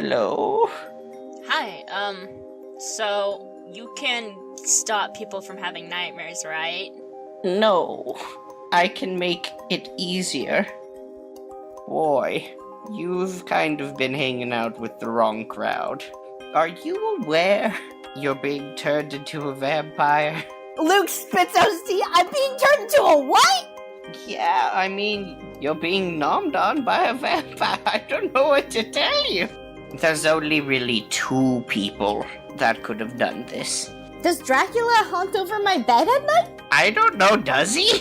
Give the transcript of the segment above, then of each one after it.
Hello? Hi, so you can stop people from having nightmares, right? No, I can make it easier. Boy, you've kind of been hanging out with the wrong crowd. Are you aware you're being turned into a vampire? Luke spits out his teeth. I'm being turned into a what? Yeah, I mean, you're being nommed on by a vampire. I don't know what to tell you. There's only really 2 people that could have done this. Does Dracula haunt over my bed at night? I don't know, does he?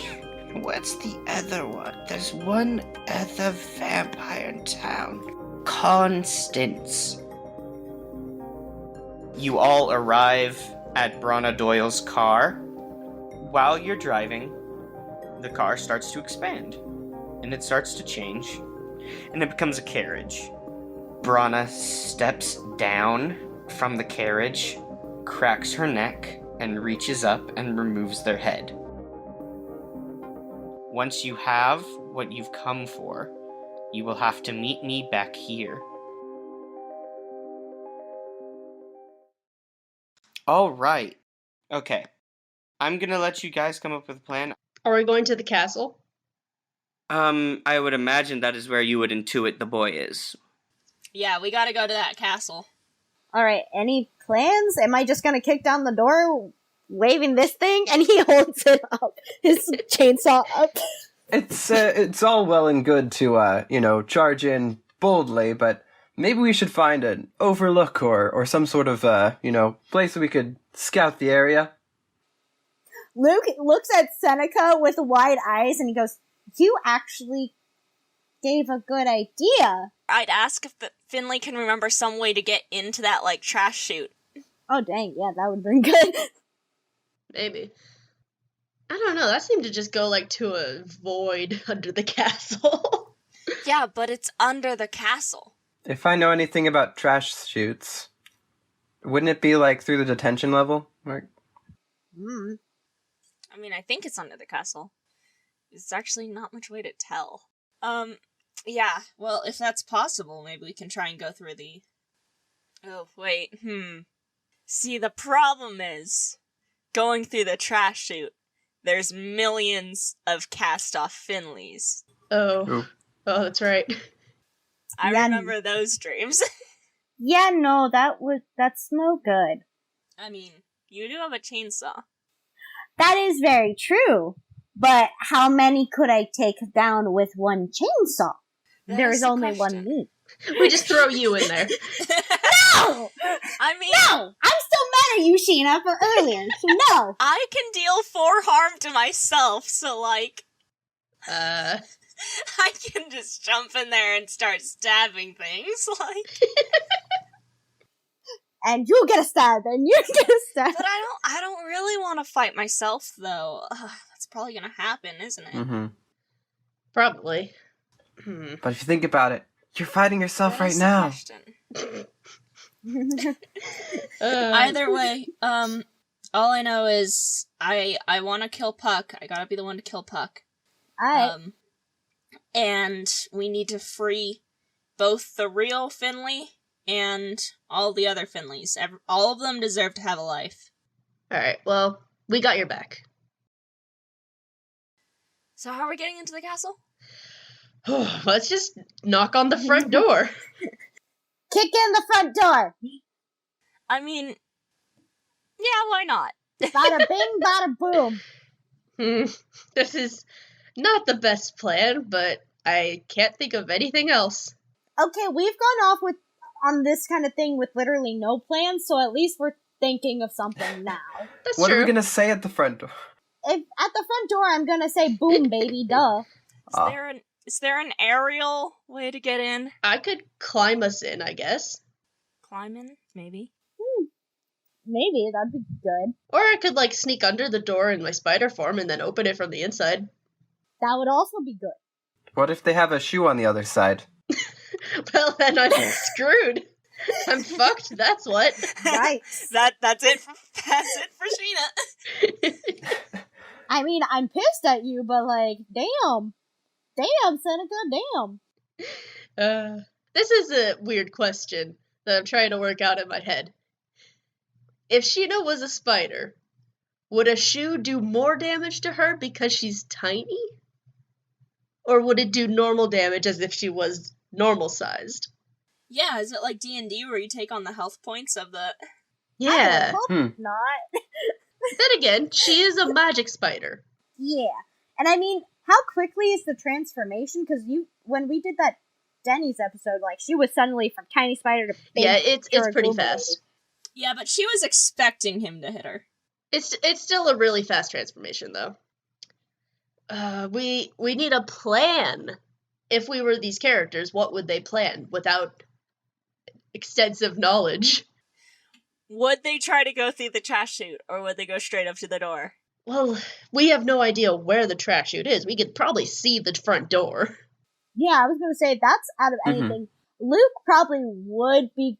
What's the other one? There's one other vampire in town. Constance. You all arrive at Bronna Doyle's car. While you're driving, the car starts to expand. And it starts to change. And it becomes a carriage. Bronna steps down from the carriage, cracks her neck, and reaches up and removes their head. Once you have what you've come for, you will have to meet me back here. All right. Okay. I'm gonna let you guys come up with a plan. Are we going to the castle? I would imagine that is where you would intuit the boy is. Yeah, we gotta go to that castle. Alright, any plans? Am I just gonna kick down the door, waving this thing? And he holds it up, his chainsaw up. It's all well and good to, charge in boldly, but maybe we should find an overlook or some sort of, place that we could scout the area. Luke looks at Seneca with wide eyes and he goes, "You actually gave a good idea." I'd ask if Finley can remember some way to get into that, trash chute. Oh, dang, yeah, that would've been good. Maybe. I don't know, that seemed to just go, to a void under the castle. Yeah, but it's under the castle. If I know anything about trash chutes, wouldn't it be, through the detention level? I mean, I think it's under the castle. It's actually not much way to tell. Yeah, well, if that's possible, maybe we can try and go through the... Oh, wait, See, the problem is, going through the trash chute, there's millions of cast-off Finleys. Oh, that's right. I remember those dreams. Yeah, no, that's no good. I mean, you do have a chainsaw. That is very true. But how many could I take down with one chainsaw? There is only one me. We just throw you in there. No! I mean... No! I'm still mad at you, Sheena, for earlier, so no! I can deal 4 harm to myself, so, I can just jump in there and start stabbing things, And you get a stab, and you get a stab. But I don't really want to fight myself, though. That's probably gonna happen, isn't it? Mm-hmm. Probably. But if you think about it, you're fighting yourself right now. Either way, all I know is I want to kill Puck. I gotta be the one to kill Puck. Alright. And we need to free both the real Finley and all the other Finleys. All of them deserve to have a life. Alright, well, we got your back. So how are we getting into the castle? Let's just knock on the front door. Kick in the front door! I mean, yeah, why not? Bada bing, bada boom. This is not the best plan, but I can't think of anything else. Okay, we've gone off on this kind of thing with literally no plan, so at least we're thinking of something now. That's what true. are we gonna say at the front door? If at the front door, I'm gonna say boom, baby, duh. Is there an aerial way to get in? I could climb us in, I guess. Climb in, maybe. Maybe, that'd be good. Or I could, sneak under the door in my spider form and then open it from the inside. That would also be good. What if they have a shoe on the other side? Well, then I'm screwed. I'm fucked, that's what. Right. That's it for Sheena. I mean, I'm pissed at you, but damn. Damn, Seneca, damn. This is a weird question. that I'm trying to work out in my head. If Sheena was a spider, would a shoe do more damage to her because she's tiny? Or would it do normal damage as if she was normal sized? Yeah, is it like D&D where you take on the health points of the... Yeah. I would hope not. Then again, she is a magic spider. Yeah. And I mean, how quickly is the transformation? Because when we did that Denny's episode, like, she was suddenly from tiny spider to big. Yeah, it's pretty Duraguma fast. Yeah, but she was expecting him to hit her. It's still a really fast transformation, though. We need a plan. If we were these characters, what would they plan without extensive knowledge? Would they try to go through the trash chute, or would they go straight up to the door? Well, we have no idea where the trash chute is. We could probably see the front door. Yeah, I was going to say, that's out of Mhm. anything. Luke probably would be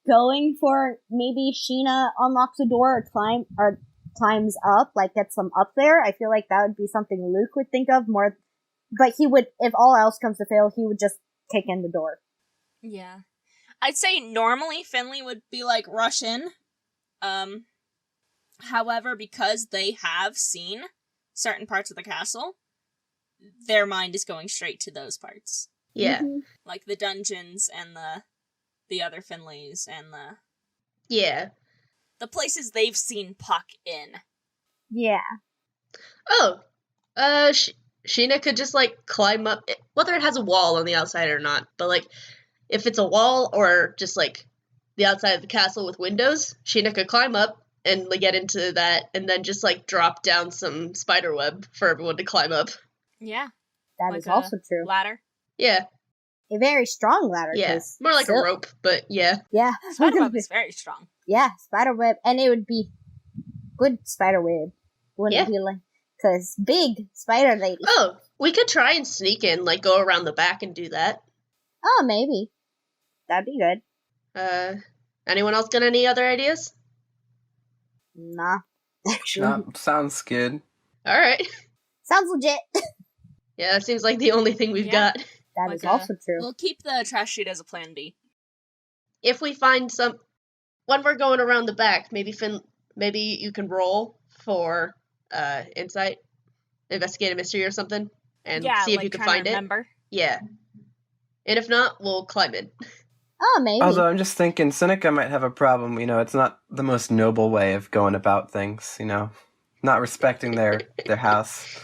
going for maybe Sheena unlocks a door or climbs up, like gets them up there. I feel like that would be something Luke would think of more. But he would, if all else comes to fail, he would just kick in the door. Yeah. I'd say normally Finley would be like, rush in. However, because they have seen certain parts of the castle, their mind is going straight to those parts. Yeah. Mhm. Like the dungeons and the other Finleys and Yeah. the places they've seen Puck in. Yeah. Oh, Sheena could just, like, climb up, whether it has a wall on the outside or not, but, like, if it's a wall or just, like, the outside of the castle with windows, Sheena could climb up and like, get into that, and then just, like, drop down some spider web for everyone to climb up. Yeah. That Like is a also true. Ladder. Yeah, A very strong ladder. yeah. 'cause More like a still- rope, but yeah. Yeah. Spiderweb is very strong. Yeah, spiderweb. And it would be good spiderweb. Wouldn't Yeah. be like, because big spider lady. Oh, we could try and sneak in, like, go around the back and do that. Oh, maybe. That'd be good. Anyone else got any other ideas? Nah. Actually, Sounds good. Alright. sounds legit. Yeah, that seems like the only thing we've Yeah. got. That Like is a- also true. We'll keep the trash chute as a plan B. If we find some, when we're going around the back, maybe you can roll for insight, investigate a mystery or something, and yeah, see if like you can trying to find it. remember. Yeah. And if not, we'll climb in. Oh, maybe. Although I'm just thinking Seneca might have a problem, it's not the most noble way of going about things, not respecting their house.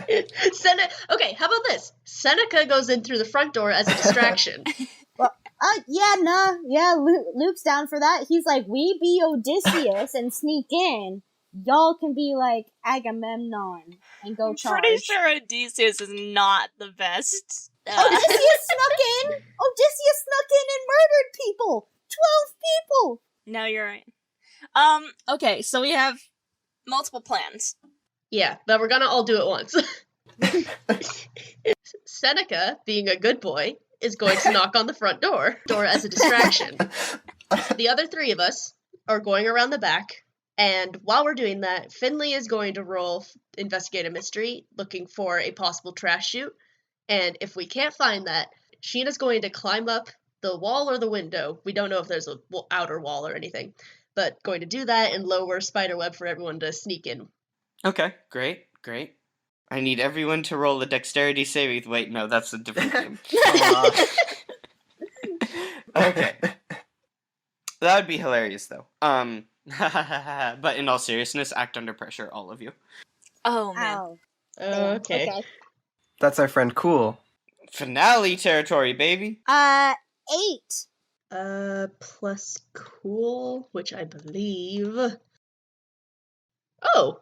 Okay, how about this? Seneca goes in through the front door as a distraction. Luke's down for that. He's like, we be Odysseus and sneak in. Y'all can be like Agamemnon and go I'm charge. pretty sure Odysseus is not the best. Odysseus snuck in! Odysseus snuck in and murdered people! 12 people! No, you're right. Okay, so we have multiple plans. Yeah, but we're gonna all do it once. Seneca, being a good boy, is going to knock on the front door as a distraction. The other three of us are going around the back, and while we're doing that, Finley is going to roll investigate a mystery, looking for a possible trash chute. And if we can't find that, Sheena's going to climb up the wall or the window. We don't know if there's a outer wall or anything, but going to do that and lower spiderweb for everyone to sneak in. Okay, great. I need everyone to roll a dexterity saving. Wait, no, that's a different game. Okay. That would be hilarious, though. But in all seriousness, act under pressure, all of you. Oh, man. Oh. Okay. That's our friend Cool. Finale territory, baby. 8. Plus cool, which I believe. Oh,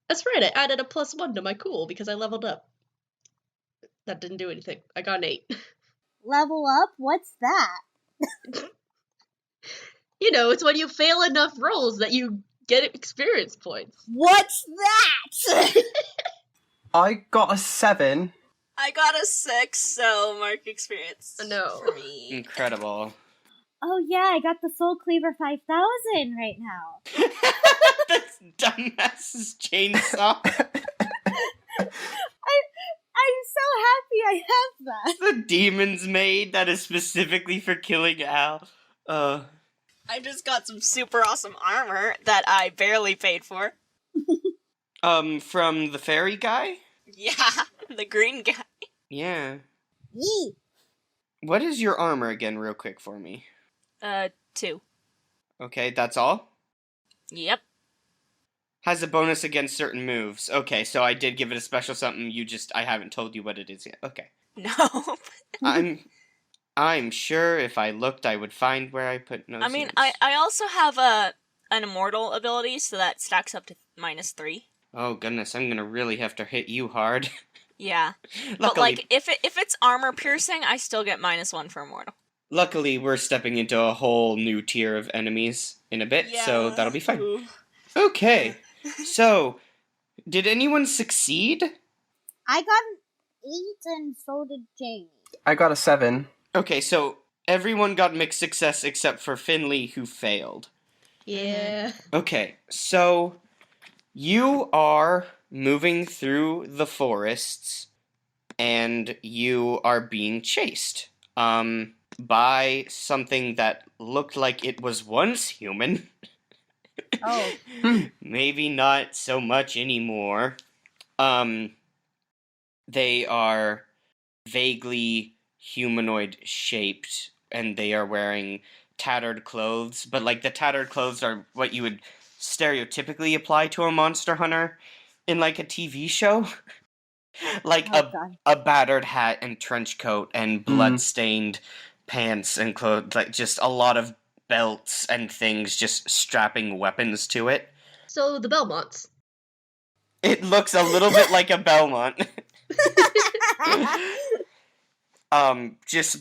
that's right. I added a +1 to my cool because I leveled up. That didn't do anything. I got an 8. Level up? What's that? It's when you fail enough rolls that you get experience points. What's that? I got a 7. I got a 6, so mark experience No. for me. Incredible. Oh yeah, I got the Soul Cleaver 5000 right now. That's dumbass's chainsaw. I'm so happy I have that. The demon's maid that is specifically for killing Al. I just got some super awesome armor that I barely paid for. From the fairy guy? Yeah, the green guy. Yeah. Yee. What is your armor again, real quick for me? 2. Okay, that's all? Yep. Has a bonus against certain moves. Okay, so I did give it a special something, I haven't told you what it is yet. Okay. No. I'm sure if I looked, I would find where I put no I mean, sense. I also have an immortal ability, so that stacks up to -3. Oh goodness, I'm gonna really have to hit you hard. Yeah. But Luckily, like, if it's armor piercing, I still get -1 for immortal. luckily, we're stepping into a whole new tier of enemies in a bit, so that'll be fine. Ooh. Okay, so, did anyone succeed? I got an 8 and so did Jamie. I got a 7. Okay, so everyone got mixed success except for Finley, who failed. Yeah. Okay, so you are moving through the forests and you are being chased by something that looked like it was once human. Oh. Maybe not so much anymore. They are vaguely humanoid shaped and they are wearing tattered clothes, but like the tattered clothes are what you would stereotypically apply to a monster hunter in like a TV show. Like Oh, God. a battered hat and trench coat and blood-stained pants and clothes, like just a lot of belts and things just strapping weapons to it. So the Belmonts. It looks a little bit like a Belmont.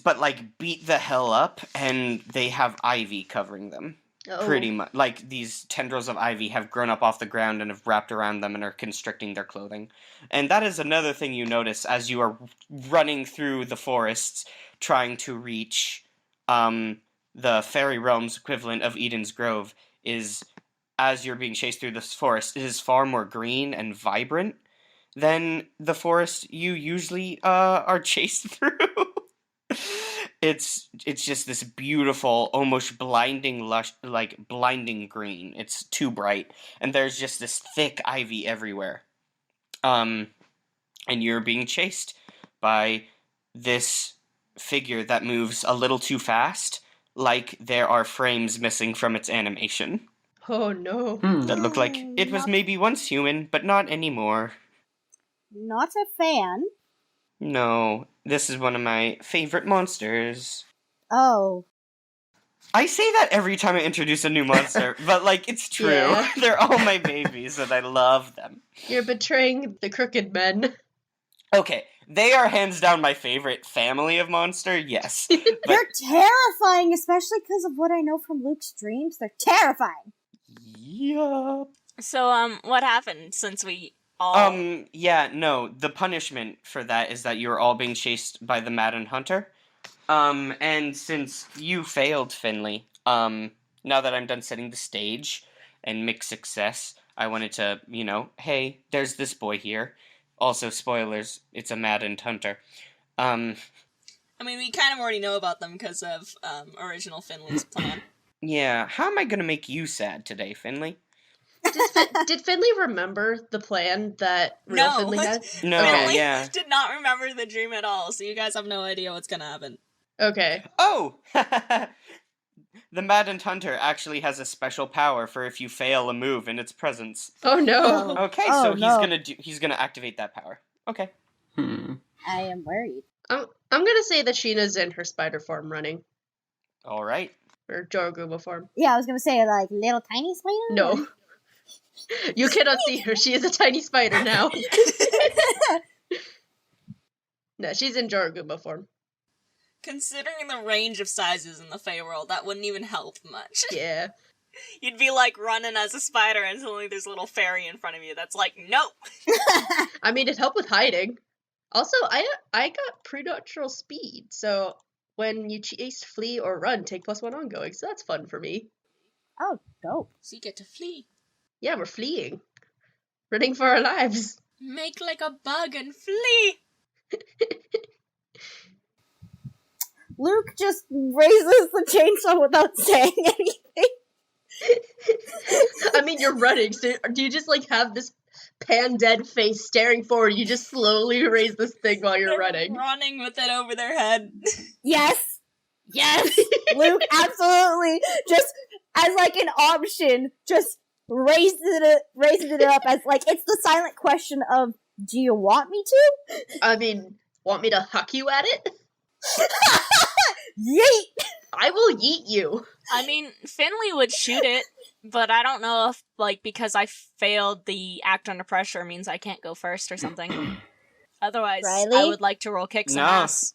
But like beat the hell up, and they have ivy covering them. Oh. Pretty much. Like these tendrils of ivy have grown up off the ground and have wrapped around them and are constricting their clothing. And that is another thing you notice as you are running through the forests, trying to reach the fairy realm's equivalent of Eden's Grove, is as you're being chased through this forest, it is far more green and vibrant than the forest you usually are chased through. It's just this beautiful, almost blinding lush, like blinding green. It's too bright, and there's just this thick ivy everywhere. And you're being chased by this figure that moves a little too fast, like there are frames missing from its animation. Oh no. That look like it was maybe once human, but not anymore. Not a fan. No, this is one of my favorite monsters. Oh. I say that every time I introduce a new monster, but like it's true. Yeah. They're all my babies and I love them. You're betraying the crooked men. Okay, they are hands down my favorite family of monster, yes. But They're terrifying, especially because of what I know from Luke's dreams. They're terrifying. yup. So, what happened since we all... Yeah, no, the punishment for that is that you're all being chased by the Madden Hunter. And since you failed, Finley, now that I'm done setting the stage and mixed success, I wanted to, hey, there's this boy here. Also, spoilers, it's a Madden Hunter. I mean, we kind of already know about them because of, original Finley's plan. Yeah, how am I gonna make you sad today, Finley? Did Finley remember the plan that real No. Finley had? No, Finley yeah. did not remember the dream at all, so you guys have no idea what's gonna happen. Okay. Oh! The Madden Hunter actually has a special power for if you fail a move in its presence. Oh no. Okay, Oh, so no. he's gonna activate that power. Okay. I am worried. I'm gonna say that Sheena's in her spider form running. Alright. Or Joraguma form. Yeah, I was gonna say, like, little tiny spider? No. You cannot see her. She is a tiny spider now. No, she's in Joraguma form. Considering the range of sizes in the Fey world, that wouldn't even help much. Yeah. You'd be like running as a spider and suddenly there's a little fairy in front of you that's like, nope! I mean, it helped with hiding. Also, I got preternatural speed, so when you chase, flee, or run, take +1 ongoing, so that's fun for me. Oh, dope. So you get to flee. Yeah, we're fleeing. Running for our lives. Make like a bug and flee! Luke just raises the chainsaw without saying anything. I mean, you're running, so do you just, like, have this pan-dead face staring forward? You just slowly raise this thing while you're They're running. running with it over their head. Yes. Yes. Luke absolutely just as like an option just raises it up as like it's the silent question of do you want me to? I mean, want me to huck you at it? Yeet. I will yeet you. I mean, Finley would shoot it, but I don't know if, like, because I failed the act under pressure means I can't go first or something. Otherwise, Riley? I would like to roll kick some No. ass.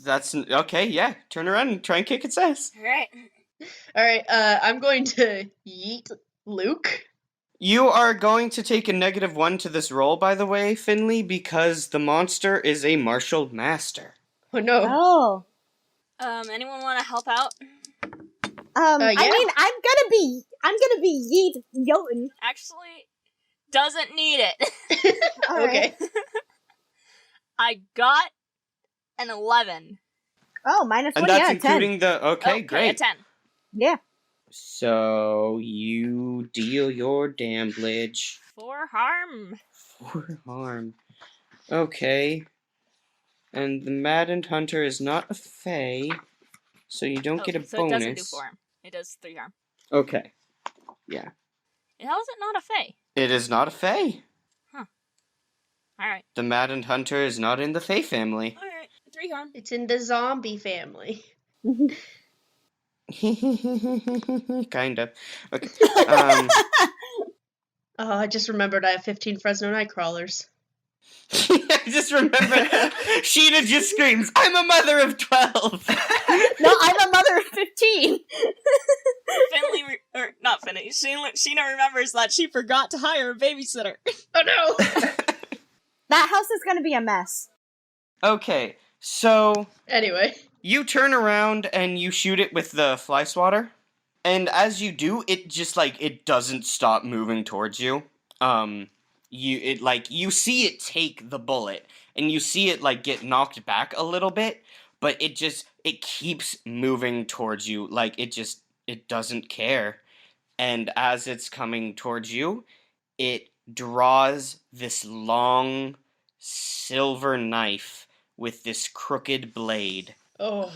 That's okay. Yeah, turn around and try and kick its ass. Alright. Alright, I'm going to yeet Luke. You are going to take a -1 to this roll, by the way, Finley, because the monster is a martial master. Oh no. Oh. Anyone want to help out? I yeah. mean, I'm gonna be Yeet Jotun. Actually, doesn't need it. Okay. I got an 11. Oh, -1, And that's yeah, 10. including the... Okay, A great. 10. Yeah. So, you deal your damage. 4 harm. 4 harm. Okay. And the Maddened Hunter is not a Fae, so you don't get a so bonus. it doesn't do 4 harm. It does 3 harm. Okay. Yeah. How is it not a Fae? It is not a Fae. Alright. The Maddened Hunter is not in the Fae family. Alright. 3 harm. It's in the zombie family. Kind of. Okay. Oh, I just remembered I have 15 Fresno Nightcrawlers. I just remember Sheena just screams, I'm a mother of 12! No, I'm a mother of 15. Finley, not Finley, Sheena remembers that she forgot to hire a babysitter. Oh no! That house is gonna be a mess. Okay, so Anyway. you turn around and you shoot it with the fly swatter. And as you do, it just it doesn't stop moving towards you. You see it take the bullet and you see it get knocked back a little bit, but it keeps moving towards you. It doesn't care. And as it's coming towards you, it draws this long silver knife with this crooked blade. Oh.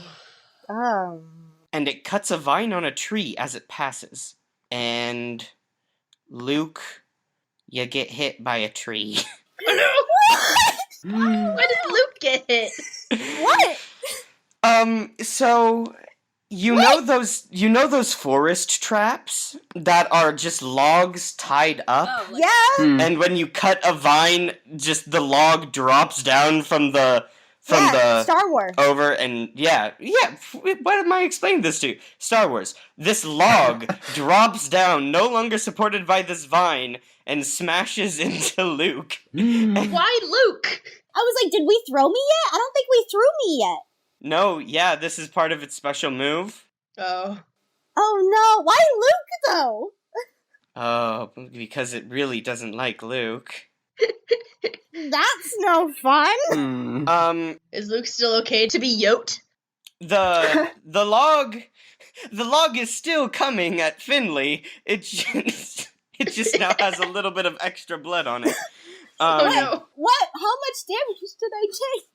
And it cuts a vine on a tree as it passes. And Luke, you get hit by a tree. Oh no! Why did Luke get hit? What? So you know those forest traps that are just logs tied up? Oh, like, Yeah. And when you cut a vine, just the log drops down from the Star Wars. over and yeah. What am I explaining this to? Star Wars. This log drops down, no longer supported by this vine, and smashes into Luke. Why Luke? I was like, did we throw me yet? I don't think we threw me yet. No, yeah, this is part of its special move. Oh. Oh no, why Luke though? Oh, because it really doesn't like Luke. That's no fun. Is Luke still okay to be yoked? The log is still coming at Finley. It just now has a little bit of extra blood on it. Oh no. What? How much damage did I take?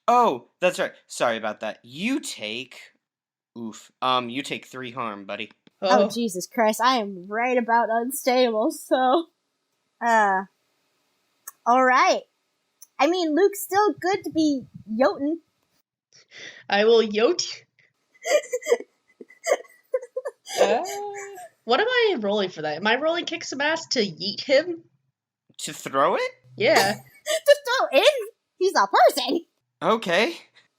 Oh, that's right. Sorry about that. You take 3 harm, buddy. Oh, Jesus Christ, I am right about unstable, so... Alright. I mean, Luke's still good to be Jotun. I will yote. What am I rolling for that? Am I rolling kick some ass to yeet him? To throw it? Yeah. Just throw in! He's a person! Okay.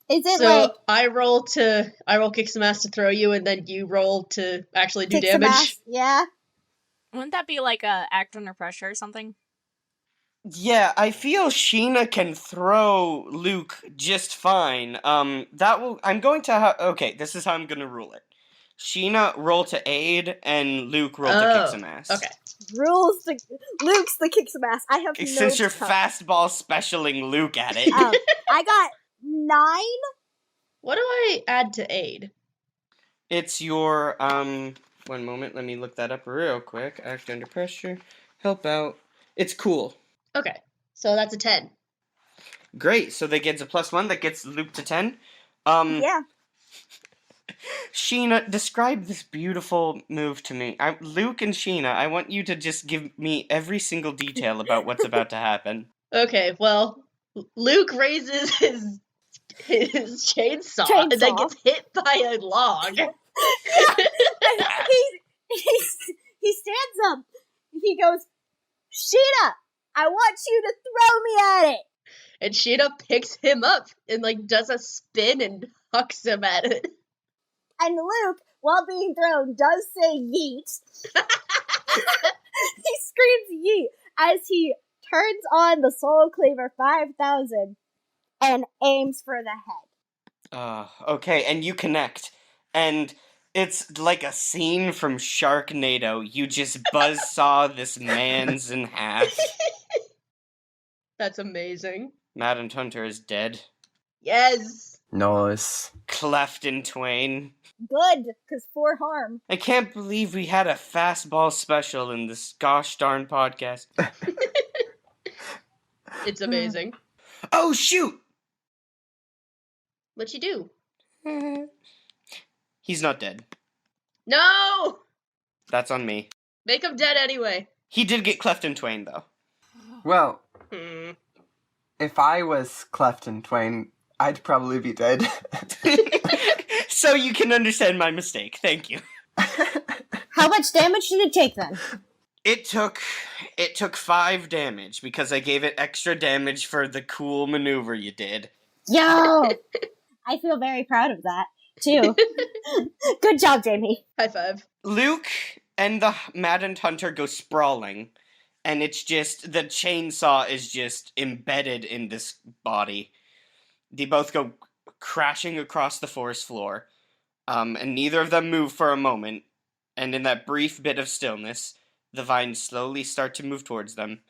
Is it So like... I roll kick some ass to throw you, and then you roll to actually do kick some damage. ass? Yeah? wouldn't that be like a act under pressure or something? Yeah, I feel Sheena can throw Luke just fine. I'm going to okay, this is how I'm going to rule it. Sheena roll to aid, and Luke roll to kick some ass. Okay. Luke's the kick some ass. I have Since no you're time. fastball specialing Luke at it. I got 9 What do I add to aid? It's your, one moment, let me look that up real quick. Act under pressure, help out. It's cool. Okay, so that's a 10. Great, so that gets a +1, that gets Luke to 10. Yeah. Sheena, describe this beautiful move to me. Luke and Sheena, I want you to just give me every single detail about what's about to happen. Okay, well, Luke raises his chainsaw and then Chainsaw. gets hit by a log. he stands up. He goes, Sheena, I want you to throw me at it. And Sheena picks him up and like does a spin and hucks him at it. And Luke, while being thrown, does say yeet. He screams yeet as he turns on the Soul Cleaver 5000 and aims for the head. Okay, and you connect. And it's like a scene from Sharknado. You just buzzsaw this man's in half. That's amazing. Madden Hunter is dead. Yes. Nice. Cleft in twain. Good, because 4 harm. I can't believe we had a fastball special in this gosh darn podcast. It's amazing. Oh, shoot! What'd you do? He's not dead. No! That's on me. Make him dead anyway. He did get cleft in twain, though. Well, Hmm. if I was cleft in twain, I'd probably be dead. So you can understand my mistake. Thank you. How much damage did it take then? It took 5 damage because I gave it extra damage for the cool maneuver you did. Yo! I feel very proud of that, too. Good job, Jamie. High five. Luke and the Maddened Hunter go sprawling, and it's just the chainsaw is just embedded in this body. They both go crashing across the forest floor, and neither of them move for a moment. And in that brief bit of stillness, the vines slowly start to move towards them.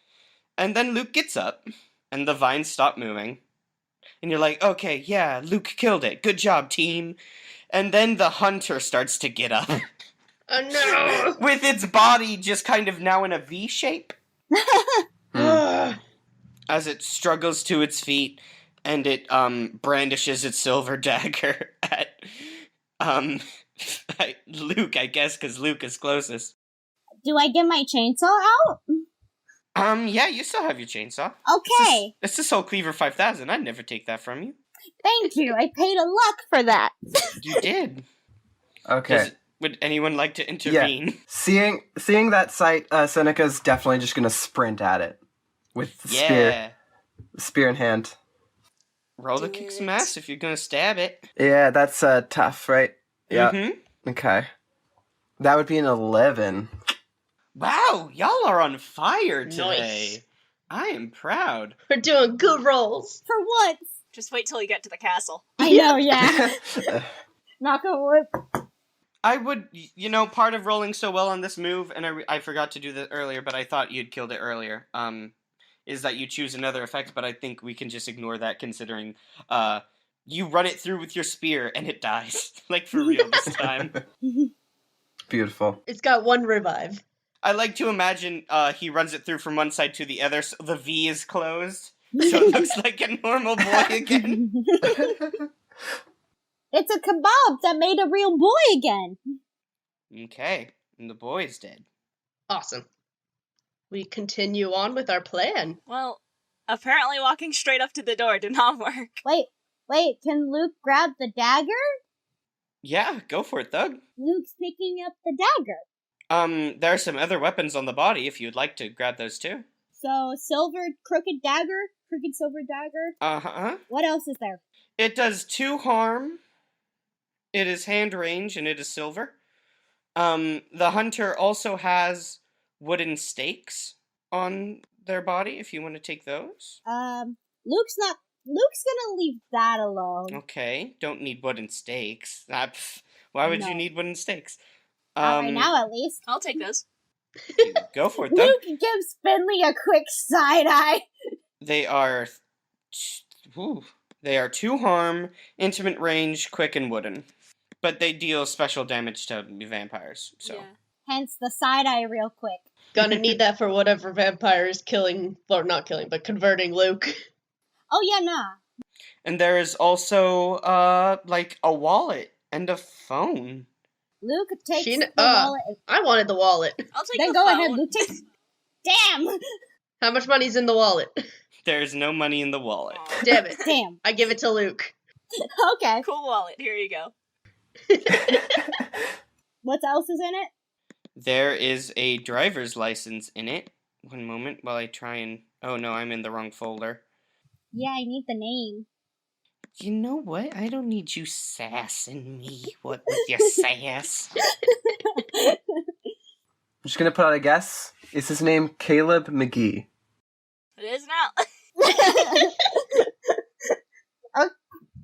And then Luke gets up, and the vines stop moving. And you're like, okay, yeah, Luke killed it. Good job, team. And then the hunter starts to get up. Oh no! With its body just kind of now in a V shape. As it struggles to its feet, and it brandishes its silver dagger at Luke, I guess, because Luke is closest. Do I get my chainsaw out? Yeah, you still have your chainsaw. Okay. It's the Soul Cleaver 5000. I'd never take that from you. Thank you. I paid a luck for that. You did. Okay. Would anyone like to intervene? Seeing that sight, Seneca's definitely just gonna sprint at it with the spear in hand. Roll to kick some ass if you're gonna stab it. Yeah, that's tough, right? Yeah. Mm-hmm. Okay. That would be an 11. Wow, y'all are on fire today. Nice. I am proud. We're doing good rolls. For once. Just wait till you get to the castle. I know, yeah. Knock on wood. I would, part of rolling so well on this move, and I forgot to do that earlier, but I thought you'd killed it earlier, is that you choose another effect, but I think we can just ignore that considering, you run it through with your spear and it dies. Like, for real this time. Beautiful. It's got 1 revive. I like to imagine, he runs it through from one side to the other, so the V is closed, so it looks like a normal boy again. It's a kebab that made a real boy again. Okay, and the boy is dead. Awesome. We continue on with our plan. Well, apparently walking straight up to the door did not work. Wait, can Luke grab the dagger? Yeah, go for it, Thug. Luke's picking up the dagger. There are some other weapons on the body if you'd like to grab those too. So, crooked silver dagger. Uh-huh. What else is there? It does 2 harm. It is hand range and it is silver. The hunter also has wooden stakes on their body if you want to take those. Luke's gonna leave that alone. Okay, don't need wooden stakes. Why would No. you need wooden stakes? Not right now, at least. I'll take those. Go for it, though. Luke gives Finley a quick side eye. They are... Ooh, They are 2 harm, intimate range, quick, and wooden. But they deal special damage to vampires, so. Yeah. Hence the side eye real quick. Gonna need that for whatever vampire is killing, or not killing, but converting Luke. Oh yeah, nah. And there is also, like, a wallet and a phone. Luke takes Sheena- the wallet. I wanted the wallet. I'll take Then the go phone. ahead, Luke. Damn! How much money's in the wallet? There's no money in the wallet. Aw. Damn it. Damn. I give it to Luke. Okay. Cool wallet. Here you go. What else is in it? There is a driver's license in it. One moment while I try and... Oh no, I'm in the wrong folder. Yeah, I need the name. You know what? I don't need you sassing me. What with your sass? I'm just gonna put out a guess. Is his name Caleb McGee? It is now.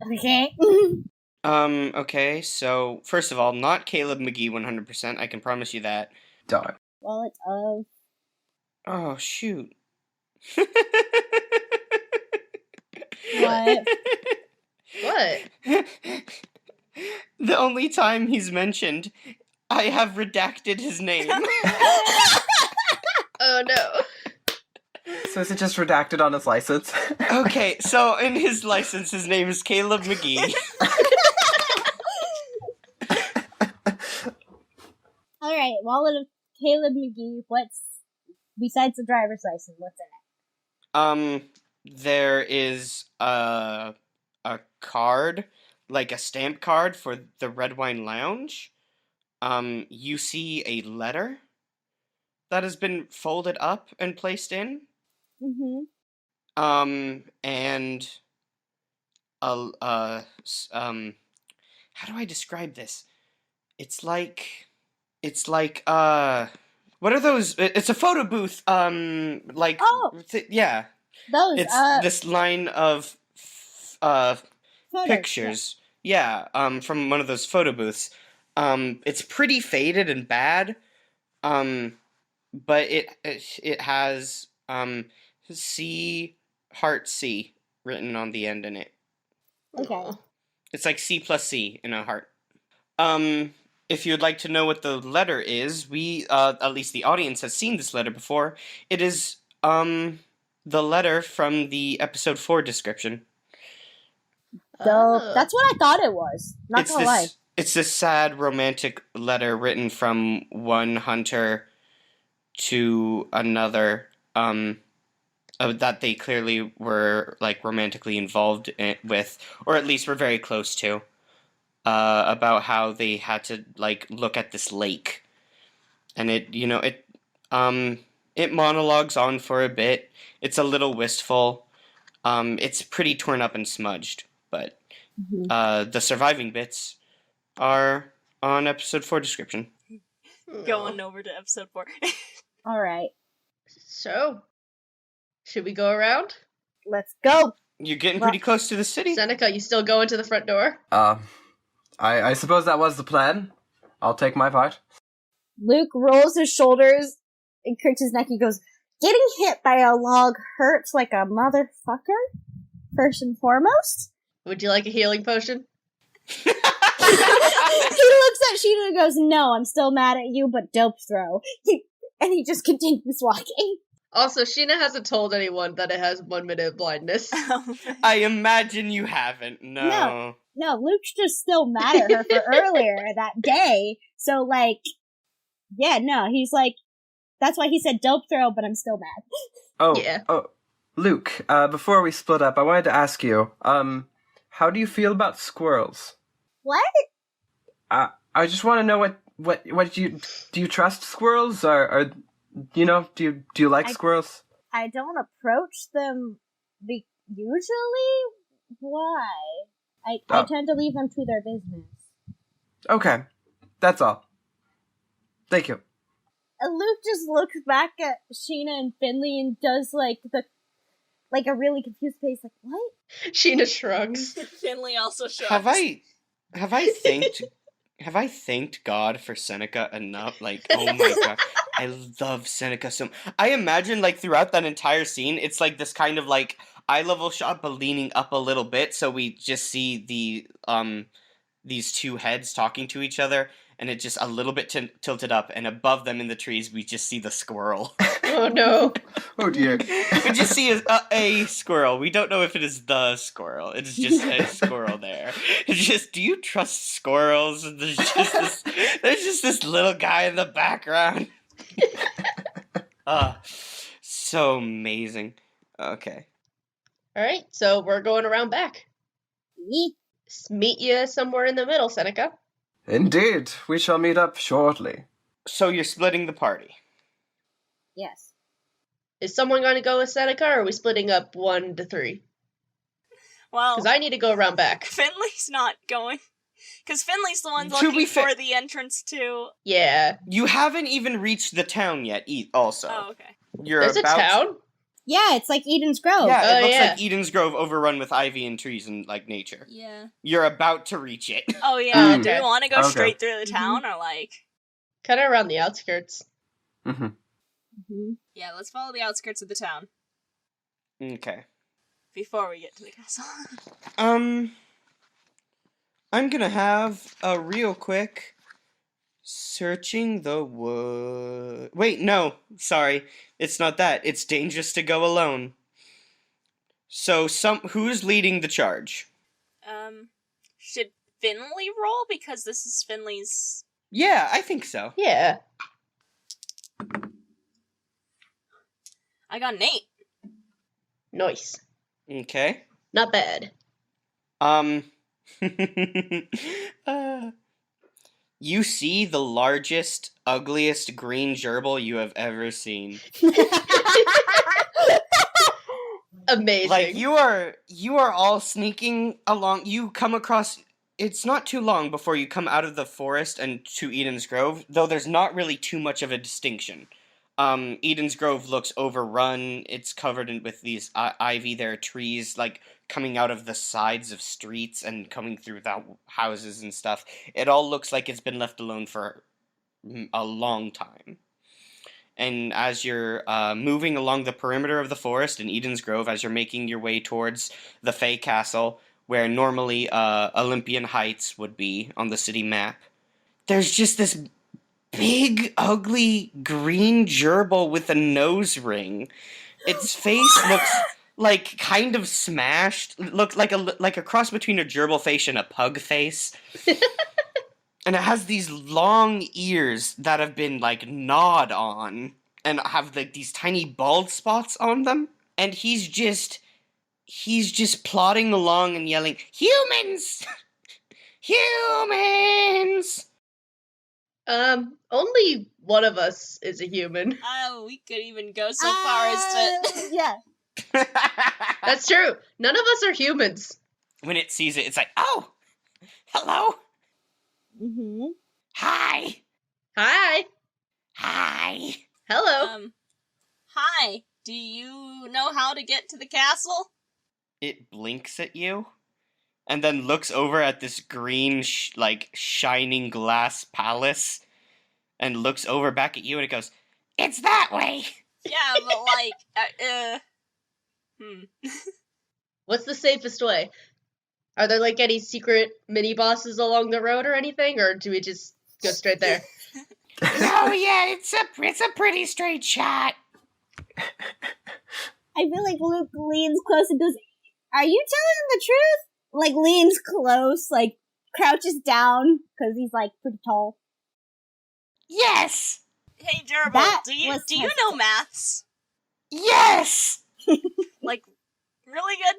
Okay. Okay, so, first of all, not Caleb McGee 100%, I can promise you that. Darn. Wallet of. Oh, shoot. What? What? The only time he's mentioned, I have redacted his name. Oh no. So is it just redacted on his license? Okay, so in his license, his name is Caleb McGee. Alright, wallet of Caleb McGee. What's. Besides the driver's license, what's in it? There is a card, like a stamp card for the Red Wine Lounge. You see a letter that has been folded up and placed in. Mm-hmm. And how do I describe this? It's like, what are those? It's a photo booth, like, Oh! yeah. Those, It's this line of, photos, pictures. Yeah, from one of those photo booths. It's pretty faded and bad, but it has, C, heart C written on the end in it. Okay. Aw. It's like C plus C in a heart. If you'd like to know what the letter is, we, at least the audience has seen this letter before. It is, the letter from the episode 4 description. Dope. Oh. That's what I thought it was. Not gonna lie. It's this sad romantic letter written from one hunter to another, that they clearly were, like, romantically involved with, or at least were very close to, about how they had to, like, look at this lake. And it monologues on for a bit. It's a little wistful. It's pretty torn up and smudged, but Mhm. the surviving bits are on episode 4 description. Going over to episode 4. Alright. So, should we go around? Let's go! You're getting pretty close to the city. Seneca, you still going to the front door? I suppose that was the plan. I'll take my part. Luke rolls his shoulders and cricks his neck. He goes, "Getting hit by a log hurts like a motherfucker, first and foremost." Would you like a healing potion? He looks at Sheena and goes, "No, I'm still mad at you, but dope throw." And he just continues walking. Also, Sheena hasn't told anyone that it has 1 minute of blindness. I imagine you haven't. No. No, Luke's just still mad at her for earlier that day. So, like, yeah, no, he's like, that's why he said dope throw, but I'm still mad. Oh, Yeah. oh, Luke. Before we split up, I wanted to ask you. How do you feel about squirrels? What? I just want to know what do you trust squirrels or do you like squirrels? I don't approach them usually. Why? I Oh. tend to leave them to their business. Okay, that's all. Thank you. And Luke just looks back at Sheena and Finley and does like a really confused face, like, what? Sheena shrugs. Finley also shrugs. Have I thanked God for Seneca enough? Like, oh my god, I love Seneca so. I imagine, like, throughout that entire scene, it's like this kind of like eye level shot, but leaning up a little bit, so we just see these two heads talking to each other, and it just a little bit tilted up, and above them in the trees, we just see the squirrel. Oh no. Oh dear. We just see a squirrel. We don't know if it is the squirrel. It's just a squirrel there. It's just, do you trust squirrels? And there's just this little guy in the background. So amazing. Okay. All right, so we're going around back. Yeet. Meet you somewhere in the middle, Seneca. Indeed, we shall meet up shortly. So you're splitting the party. Yes. Is someone going to go with Seneca, or are we splitting up 1 to 3? Well, Because I need to go around back. Finley's not going. Because Finley's the one To be looking fair- for the entrance to... Yeah. You haven't even reached the town yet, also. Oh, okay. You're There's a about town? Yeah, it's like Eden's Grove. Yeah, Oh, it looks yeah. like Eden's Grove overrun with ivy and trees and, like, nature. Yeah. You're about to reach it. Oh, yeah. Mm. Do we want to go Okay. straight through the town, or like... Kind of around the outskirts. Mm-hmm. Mhm. Yeah, let's follow the outskirts of the town Okay. before we get to the castle. I'm gonna have a real quick searching the wood. Wait, no, sorry, it's not that. It's dangerous to go alone. So, who's leading the charge? Should Finley roll? Because this is Finley's... Yeah, I think so. Yeah. I got an 8. Nice. Okay. Not bad. You see the largest, ugliest green gerbil you have ever seen. Amazing. Like you are all sneaking along. You come across. It's not too long before you come out of the forest and to Eden's Grove, though there's not really too much of a distinction. Eden's Grove looks overrun. It's covered with these ivy. There are trees like coming out of the sides of streets and coming through the houses and stuff. It all looks like it's been left alone for a long time. And as you're moving along the perimeter of the forest in Eden's Grove, as you're making your way towards the Fey Castle, where normally Olympian Heights would be on the city map, there's just this big, ugly, green gerbil with a nose ring. Its face looks like kind of smashed. Looks like a cross between a gerbil face and a pug face. And it has these long ears that have been, like, gnawed on and have, like, these tiny bald spots on them. And he's just plodding along and yelling, "Humans! Humans!" Only one of us is a human. Oh, we could even go so far as to... Yeah. That's true. None of us are humans. When it sees it, it's like, "Oh! Hello! Mm-hmm. Hi! Hi. Hi!" Hello. Hi, do you know how to get to the castle? It blinks at you, and then looks over at this green, shining glass palace, and looks over back at you, and it goes, "It's that way!" Yeah, but like, What's the safest way? Are there like any secret mini bosses along the road or anything, or do we just go straight there? Oh yeah, it's a pretty straight shot. I feel like Luke leans close and goes, "Are you telling the truth?" Like, leans close, like, crouches down, because he's, like, pretty tall. Yes! Hey, Gerbil, That do you was know maths? Yes! Like, really good?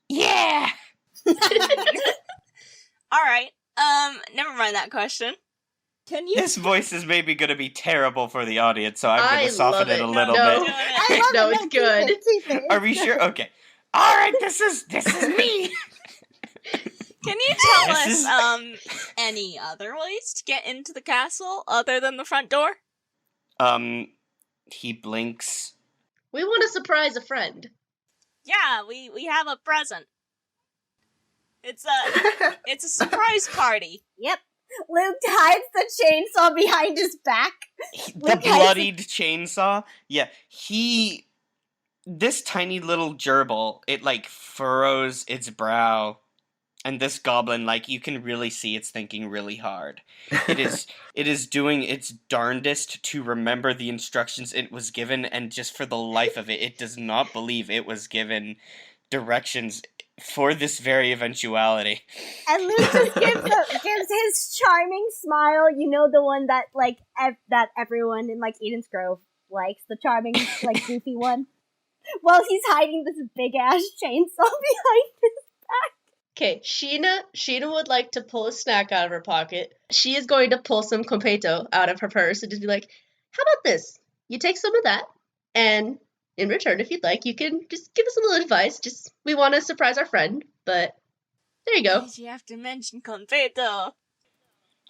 Yeah! Alright, never mind that question. Can you... This voice is maybe gonna be terrible for the audience, so I'm I gonna soften love it it. a little No. bit. I love No, it. it's keep good. it, keep it. Are we sure? Okay. Alright, this is me! Can you tell This us, is- any other ways to get into the castle other than the front door? He blinks. We want to surprise a friend. Yeah, we have a present. It's a surprise party. Yep. Luke hides the chainsaw behind his back. The Luke hides bloodied chainsaw? Yeah, he this tiny little gerbil, it like furrows its brow, and this goblin, like, you can really see it's thinking really hard. It is doing its darndest to remember the instructions it was given, and just for the life of it, it does not believe it was given directions for this very eventuality. And Luke just gives his charming smile, you know, the one that like that everyone in like Eden's Grove likes, the charming like goofy one. While he's hiding this big ass chainsaw behind him. Okay, Sheena would like to pull a snack out of her pocket. She is going to pull some competo out of her purse and just be like, how about this? You take some of that, and in return, if you'd like, you can just give us a little advice. Just, we want to surprise our friend, but there you go. You have to mention confeto.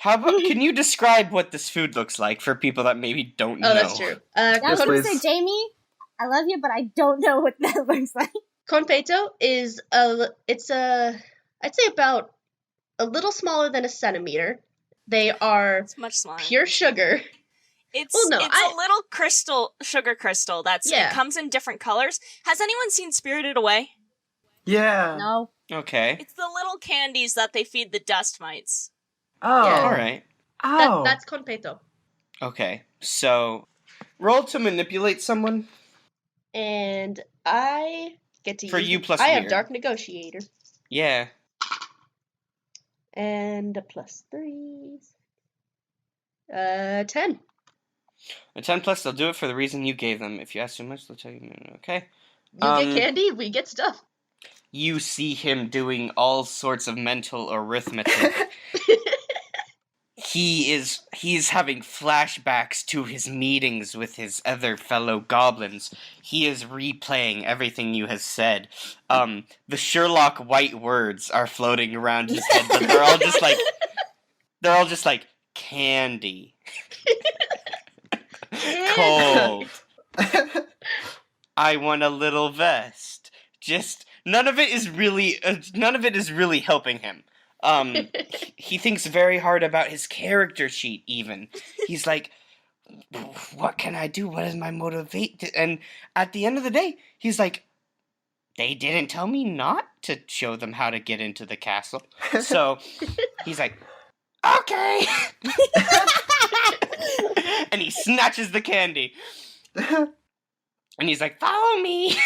How about, can you describe what this food looks like for people that maybe don't know? Oh, that's true. I was gonna please. say, Jamie, I love you, but I don't know what that looks like. Confeito is I'd say about a little smaller than a centimeter. They are It's much smaller. pure sugar. It's Well, no, a little sugar crystal it Yeah. comes in different colors. Has anyone seen Spirited Away? Yeah. No. Okay. It's the little candies that they feed the dust mites. Oh. Yeah. Alright. Oh. That's confeito. Okay. So, roll to manipulate someone. And I get to For use you plus I have weird. Dark Negotiator. Yeah. And a plus 3. 10. A 10 plus, they'll do it for the reason you gave them. If you ask too much, they'll tell you, okay. You get candy, we get stuff. You see him doing all sorts of mental arithmetic. He's having flashbacks to his meetings with his other fellow goblins. He is replaying everything you have said. The Sherlock White words are floating around his head, but they're all just like candy. Cold. I want a little vest. Just none of it is really helping him. He thinks very hard about his character sheet even. He's like, what can I do? What is my motivate? And at the end of the day, he's like, they didn't tell me not to show them how to get into the castle. So he's like, okay. And he snatches the candy. And he's like, follow me.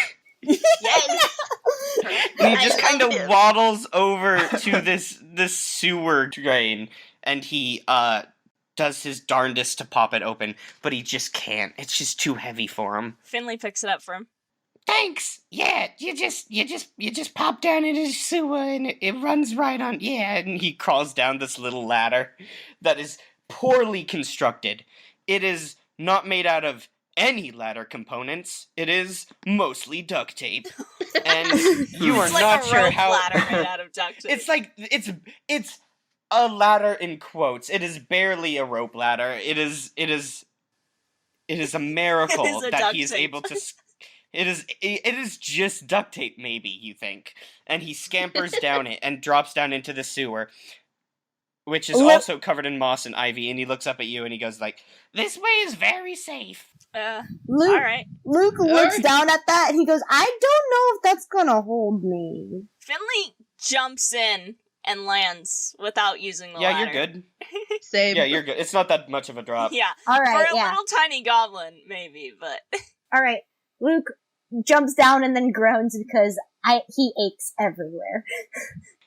Yes! And he just I kind love of him. waddles over to this sewer drain, and he does his darndest to pop it open, but he just can't. It's just too heavy for him. Finley picks it up for him. Thanks. Yeah, you just pop down into the sewer and it runs right on. Yeah, and he crawls down this little ladder that is poorly constructed. It is not made out of any ladder components. It is mostly duct tape. And you are It's like not a sure rope how ladder made out of duct tape. It's like it's a ladder in quotes. It is barely a rope ladder. It is a miracle It is a that duct he is tape. able to it is just duct tape, maybe, you think. And he scampers down it and drops down into the sewer, which is Look- also covered in moss and ivy, and he looks up at you and he goes like, this way is very safe. Luke, Alright. Luke looks Alright. down at that and he goes, I don't know if that's gonna hold me. Finley jumps in and lands without using the Yeah, ladder. you're good. Same. Yeah, you're good. It's not that much of a drop. Yeah. Alright, For a yeah. little tiny goblin, maybe, but Alright. Luke jumps down and then groans because he aches everywhere.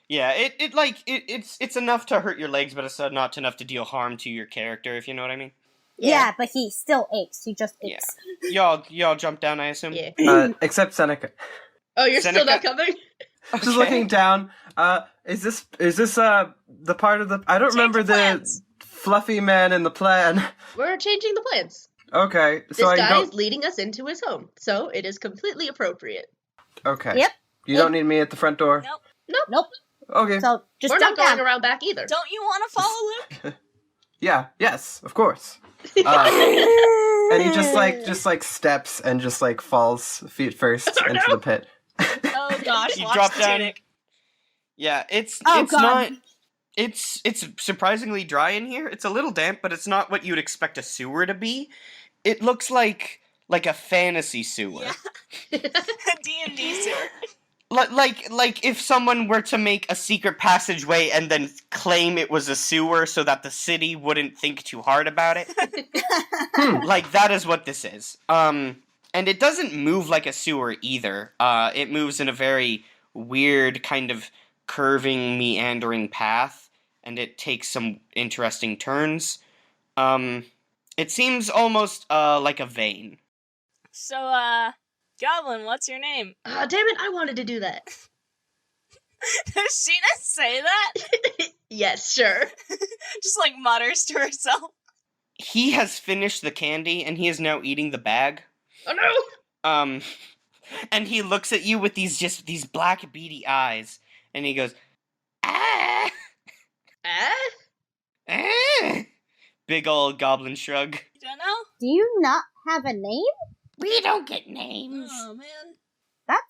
Yeah, it's enough to hurt your legs, but it's not enough to deal harm to your character, if you know what I mean. Yeah, but he still aches. He just aches. Y'all jump down, I assume. Yeah. Except Seneca. Oh, you're Seneca- still not coming? Just Okay. looking down. Is this the part of the? I don't Change remember the plans. the fluffy man in the plan. We're changing the plans. Okay, This so I guy don't. is leading us into his home, so it is completely appropriate. Okay. Yep. You don't need me at the front door. nope. Nope. Okay. So just We're not jump going down. around back either. Don't you want to follow Luke? Yeah. Yes. Of course. And he just like steps and just like falls feet first into the pit. Oh gosh, You watch drop the down. tunic. Yeah, it's God. not. It's surprisingly dry in here. It's a little damp, but it's not what you'd expect a sewer to be. It looks like like a fantasy sewer. Yeah. A D&D sewer. Like if someone were to make a secret passageway and then claim it was a sewer so that the city wouldn't think too hard about it. Like, that is what this is. And it doesn't move like a sewer either. It moves in a very weird kind of curving, meandering path, and it takes some interesting turns. It seems almost like a vein. So, Goblin, what's your name? Ah, damn it, I wanted to do that. Does Sheena say that? Yes, sure. Just like mutters to herself. He has finished the candy, and he is now eating the bag. Oh no! And he looks at you with these black beady eyes, and he goes, ah, Ah? ah. Big old goblin shrug. You don't know? Do you not have a name? We don't get names. Oh, man. That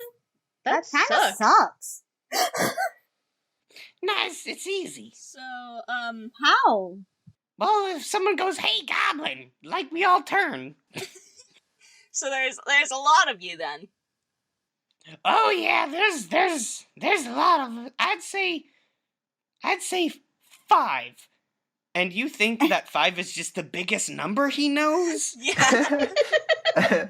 That kind of sucks. sucks. Nice, it's easy. So, How? Well, if someone goes, hey, goblin, like we all turn. so there's a lot of you then. Oh yeah, there's a lot of, I'd say 5. And you think that 5 is just the biggest number he knows? Yeah.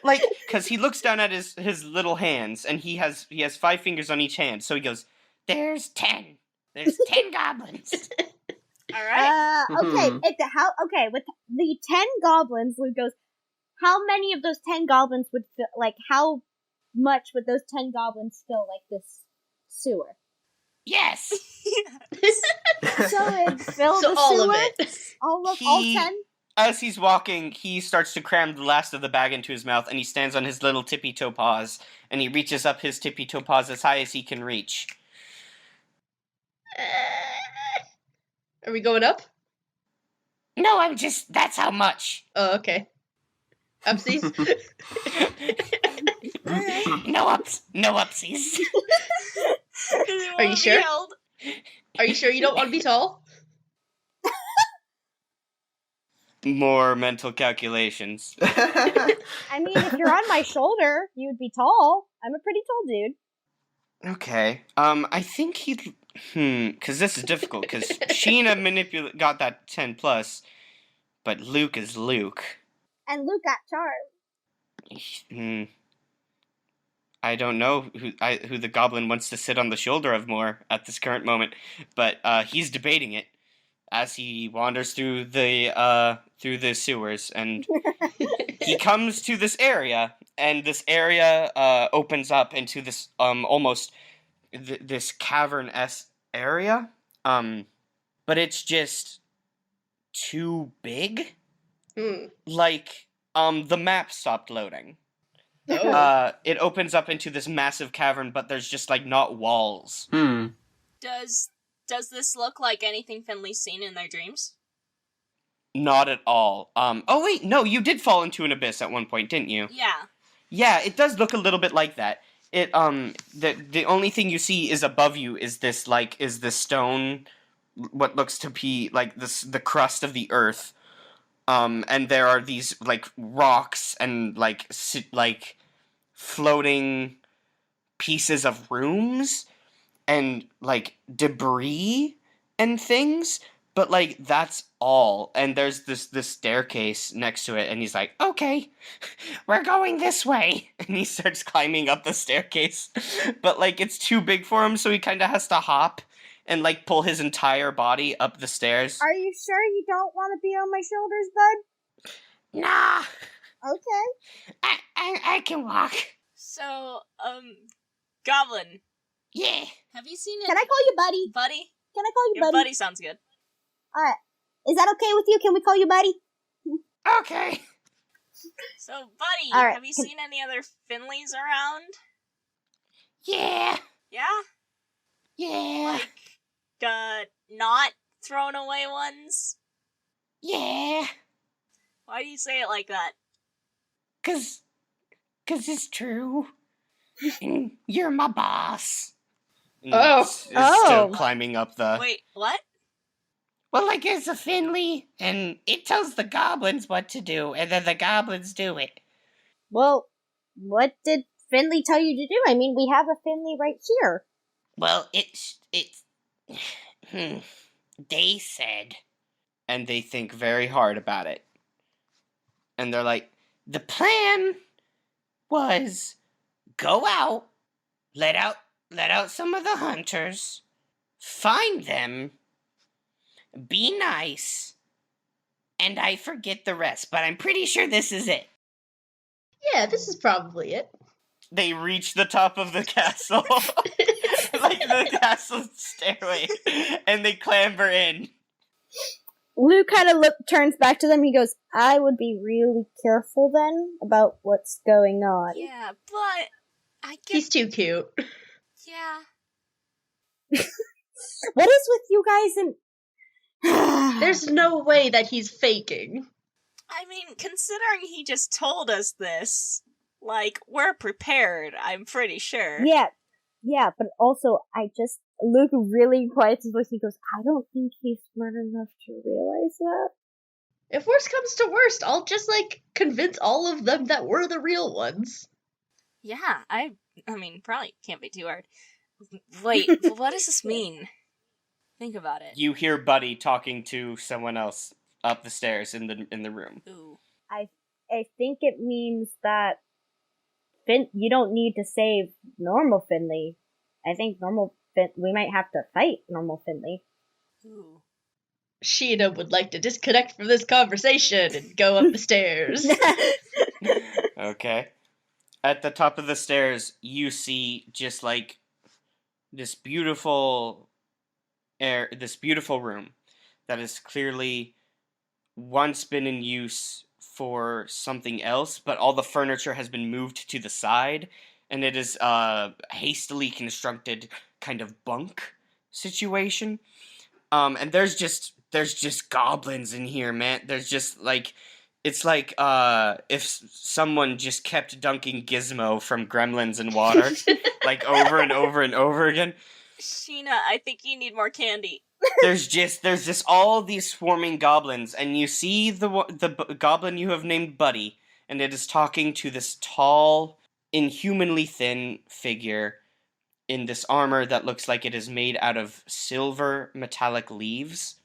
Like, because he looks down at his little hands, and he has 5 fingers on each hand, so he goes, there's 10. There's 10 goblins. All right. Okay. Mhm. Okay, with the 10 goblins, Luke goes, how many of those 10 goblins would fill, like, how much would those 10 goblins fill, like, this sewer? Yes. So it filled So the all sewer? of it. All He- 10? As he's walking, he starts to cram the last of the bag into his mouth, and he stands on his little tippy-toe paws, and he reaches up his tippy-toe paws as high as he can reach. Are we going up? No, that's how much. Oh, okay. Upsies? No upsies. Are you sure? Are you sure you don't want to be tall? More mental calculations. I mean, if you're on my shoulder, you would be tall. I'm a pretty tall dude. Okay. I think he'd... because this is difficult, because Sheena got that 10 plus, but Luke is Luke. And Luke got charmed. I don't know who the goblin wants to sit on the shoulder of more at this current moment, but he's debating it as he wanders through the sewers, and he comes to this area, and this area opens up into this almost this cavern-esque area, but it's just too big. Like the map stopped loading. Oh. It opens up into this massive cavern, but there's just like not walls. Does this look like anything Finley's seen in their dreams? Not at all. Oh wait, no, you did fall into an abyss at one point, didn't you? Yeah. Yeah, it does look a little bit like that. It the only thing you see is above you is this the stone, what looks to be like the crust of the earth. And there are these like rocks and like floating pieces of rooms and like debris and things, but like that's all. And there's this staircase next to it, and he's like, okay, we're going this way. And he starts climbing up the staircase, but like it's too big for him, so he kind of has to hop and like pull his entire body up the stairs. Are you sure you don't want to be on my shoulders, bud? Nah, Okay. I can walk. So, Goblin, Yeah. have you seen it? Can I call you buddy? Buddy? Can I call you Your buddy? buddy sounds good. Alright. Is that okay with you? Can we call you buddy? Okay. So, Buddy, All right. have you seen any other Finleys around? Yeah. Yeah? Yeah. Like, not thrown away ones? Yeah. Why do you say it like that? Cause it's true. And you're my boss. And Oh. it's still Oh. climbing up the... Wait, what? Well, I guess a Finley, and it tells the goblins what to do, and then the goblins do it. Well, what did Finley tell you to do? I mean, we have a Finley right here. Well, it's they said, and they think very hard about it, and they're like, the plan was go out, let out some of the hunters, find them, be nice, and I forget the rest, but I'm pretty sure this is it. Yeah, this is probably it. They reach the top of the castle, like the castle stairway, and they clamber in. Luke kind of turns back to them. He goes, I would be really careful then about what's going on. Yeah, but I get. He's too cute. Yeah. What is with you guys and... There's no way that he's faking. I mean, considering he just told us this, like, we're prepared, I'm pretty sure. Yeah, but also, Luke really quiets his voice. He goes, I don't think he's smart enough to realize that. If worst comes to worst, I'll just, convince all of them that we're the real ones. Yeah, I mean, probably can't be too hard. Wait, what does this mean? Think about it. You hear Buddy talking to someone else up the stairs in the room. Ooh. I think it means that you don't need to save normal Finley. I think we might have to fight normal Finley. Ooh. Sheena would like to disconnect from this conversation and go up the stairs. Okay. At the top of the stairs, you see just this beautiful room that has clearly once been in use for something else, but all the furniture has been moved to the side, and it is a hastily constructed kind of bunk situation. And there's just goblins in here, man. There's just it's like if someone just kept dunking Gizmo from Gremlins in water, over and over and over again. Sheena, I think you need more candy. There's just all these swarming goblins, and you see the goblin you have named Buddy, and it is talking to this tall, inhumanly thin figure in this armor that looks like it is made out of silver metallic leaves,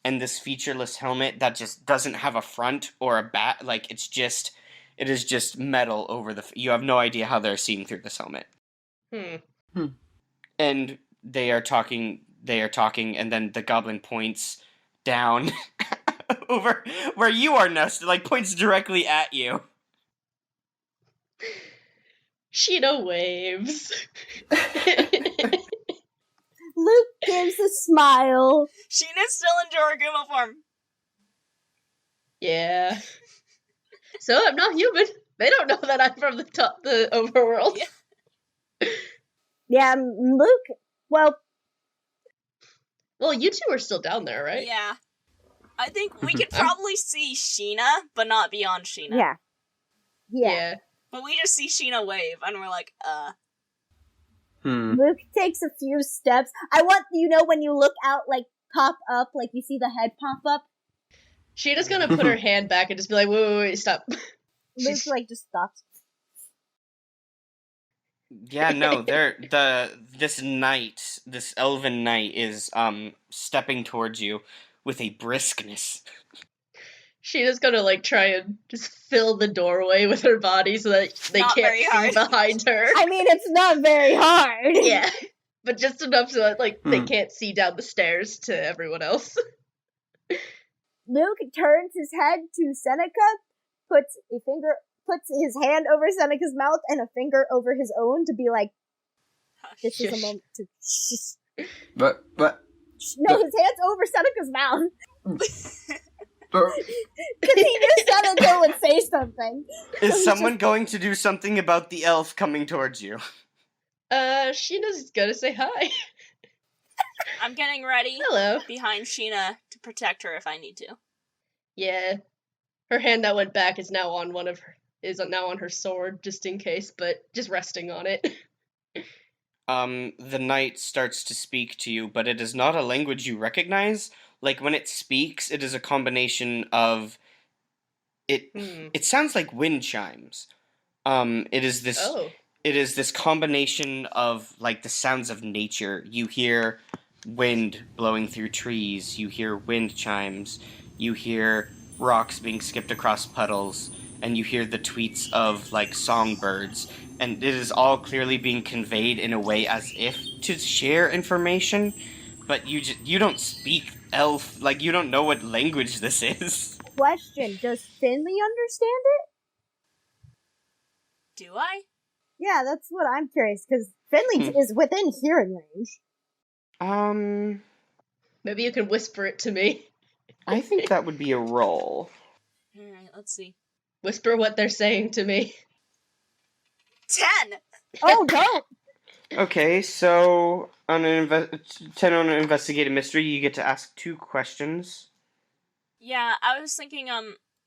and this featureless helmet that just doesn't have a front or a back. It is just metal over you have no idea how they're seeing through this helmet. And they are talking, and then the goblin points down over where you are, Nest, points directly at you. Sheena waves. Luke gives a smile. Sheena's still in Joraguma form. Yeah. So I'm not human. They don't know that I'm from the overworld. Yeah, Luke, well, you two are still down there, right? Yeah. I think we could probably see Sheena, but not beyond Sheena. Yeah. But we just see Sheena wave, and we're like, Luke takes a few steps. I want, when you look out, pop up, you see the head pop up. Sheena's gonna put her hand back and just be like, wait, stop. Luke, just stops. Yeah, no, this elven knight is stepping towards you with a briskness. Sheena's gonna try and just fill the doorway with her body so that they can't see behind her. I mean, it's not very hard. Yeah, but just enough so that they can't see down the stairs to everyone else. Luke turns his head to Seneca, puts his hand over Seneca's mouth and a finger over his own to be like, this is a moment to... But... No, his hand's over Seneca's mouth. Because he knew Seneca would say something. Is someone going to do something about the elf coming towards you? Sheena's gonna say hi. I'm getting ready. Hello. Behind Sheena to protect her if I need to. Yeah. Her hand that went back is now on her sword, just in case, but just resting on it. the knight starts to speak to you, but it is not a language you recognize. Like, when it speaks, it is a combination of... It sounds like wind chimes. It is this... Oh. It is this combination of, like, the sounds of nature. You hear wind blowing through trees. You hear wind chimes. You hear rocks being skipped across puddles. And you hear the tweets of, like, songbirds. And it is all clearly being conveyed in a way as if to share information. But you don't speak elf. Like, you don't know what language this is. Question, does Finley understand it? Do I? Yeah, that's what I'm curious, because Finley is within hearing range. Maybe you can whisper it to me. I think that would be a roll. Alright, let's see. Whisper what they're saying to me. 10! Oh, no! Okay, so on 10 on an investigative mystery, you get to ask 2 questions. Yeah, I was thinking,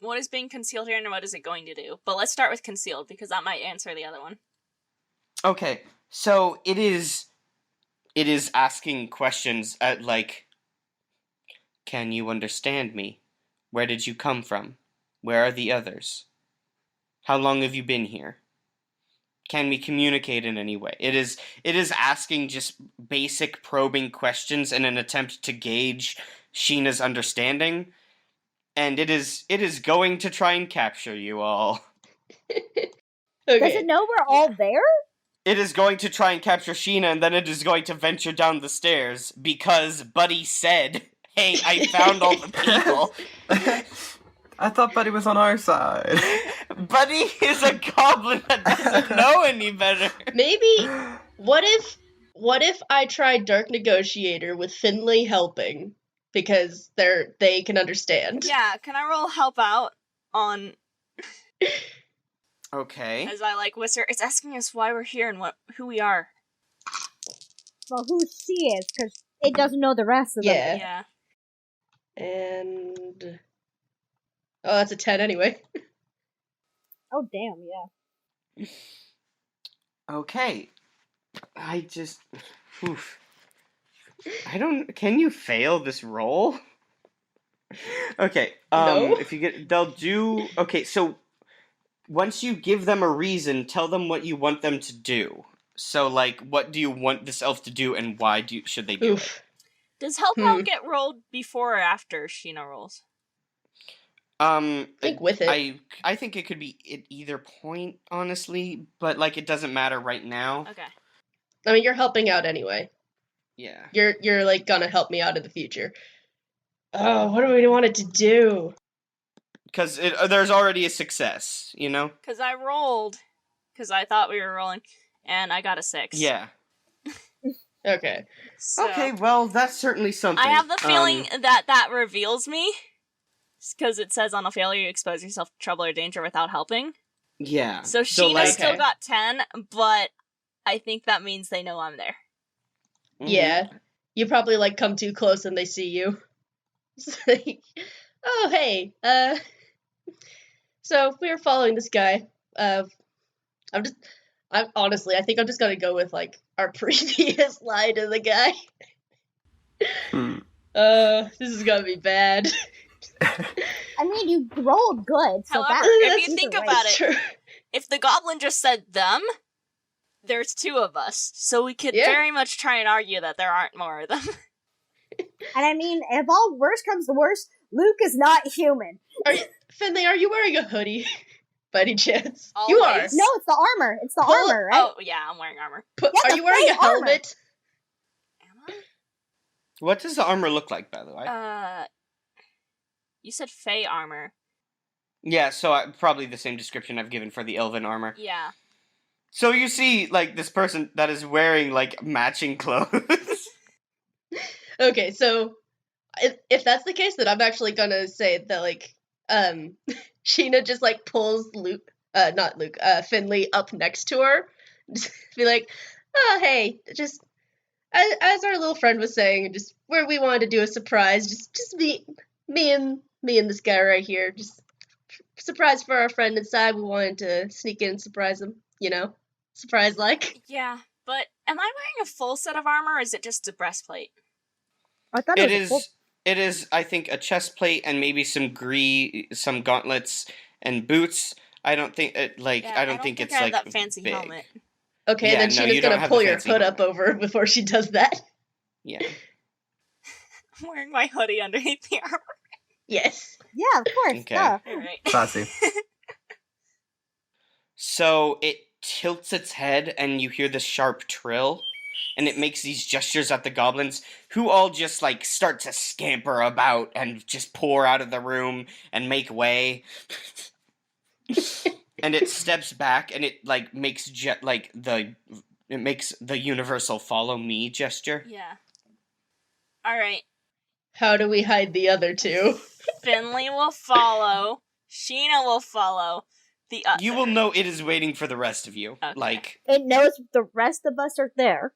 what is being concealed here and what is it going to do? But let's start with concealed, because that might answer the other one. Okay, so it is asking questions at, like, can you understand me? Where did you come from? Where are the others? How long have you been here? Can we communicate in any way? It is asking just basic probing questions in an attempt to gauge Sheena's understanding, and it is going to try and capture you all. Okay. Does it know we're all there? It is going to try and capture Sheena, and then it is going to venture down the stairs, because Buddy said, hey, I found all the people. I thought Buddy was on our side. Buddy is a goblin that doesn't know any better. Maybe, what if I tried Dark Negotiator with Finley helping? Because they can understand. Yeah, can I roll help out on... Okay. As I, like, whisper, it's asking us why we're here and who we are. Well, who she is, because it doesn't know the rest of them. Yeah. And... Oh, that's a 10 anyway. Oh, damn, yeah. Okay. Oof. Can you fail this roll? Okay, No. if you get, they'll do, okay, so, once you give them a reason, tell them what you want them to do. So, like, what do you want this elf to do, and why should they do it? Does help out get rolled before or after Sheena rolls? I think with it. I think it could be at either point, honestly, but, like, it doesn't matter right now. Okay. I mean, you're helping out anyway. Yeah. You're like gonna help me out in the future. Oh, what do we want it to do? Because there's already a success, you know? Because I rolled, because I thought we were rolling, and I got a 6. Yeah. Okay. So, Okay, well, that's certainly something. I have the feeling that reveals me, because it says on a failure you expose yourself to trouble or danger without helping. Yeah. So Sheena like, still got 10, but I think that means they know I'm there. Yeah. You probably like come too close and they see you. It's like, oh hey, so we were following this guy. I'm honestly, I think I'm just gonna go with like our previous line to the guy. This is gonna be bad. I mean, you rolled good, so However, that's if you think either way. about it, True. if the goblin just said them, there's 2 of us, so we could Yeah. very much try and argue that there aren't more of them. And I mean, if all worst comes to worst, Luke is not human. Finley, are you wearing a hoodie? By any chance? You are. Always. No, it's the armor. It's the Pull- armor, right? Oh, yeah, I'm wearing armor. Yeah, Are the you wearing a fake armor. helmet? Am I? What does the armor look like, by the way? You said Fey armor. Yeah, so probably the same description I've given for the elven armor. Yeah. So you see, like, this person that is wearing, like, matching clothes. Okay, so if that's the case, then I'm actually gonna say that like Sheena just like pulls Finley up next to her, just be like, oh hey, just as our little friend was saying, just where we wanted to do a surprise, just me and this guy right here, just surprise for our friend inside. We wanted to sneak in and surprise him, surprise like. Yeah, but Am I wearing a full set of armor, or is it just a breastplate? I thought It it was a full- is. It is. I think a chest plate and maybe some gauntlets and boots. I don't think I don't think it's I have like that fancy big. helmet. Okay, Yeah, then no, Sheena's you don't gonna have pull the your fancy hood up helmet. over before she does that. Yeah. I'm wearing my hoodie underneath the armor. Yes. Yeah, of course. Okay. Duh. Alright. Classy. So it tilts its head, and you hear this sharp trill, and it makes these gestures at the goblins, who all just like start to scamper about and just pour out of the room and make way. And it steps back, and it like makes it makes the universal follow me gesture. Yeah. Alright. How do we hide the other two? Finley will follow. Sheena will follow. The other. You will know it is waiting for the rest of you. Okay. Like, It knows the rest of us are there.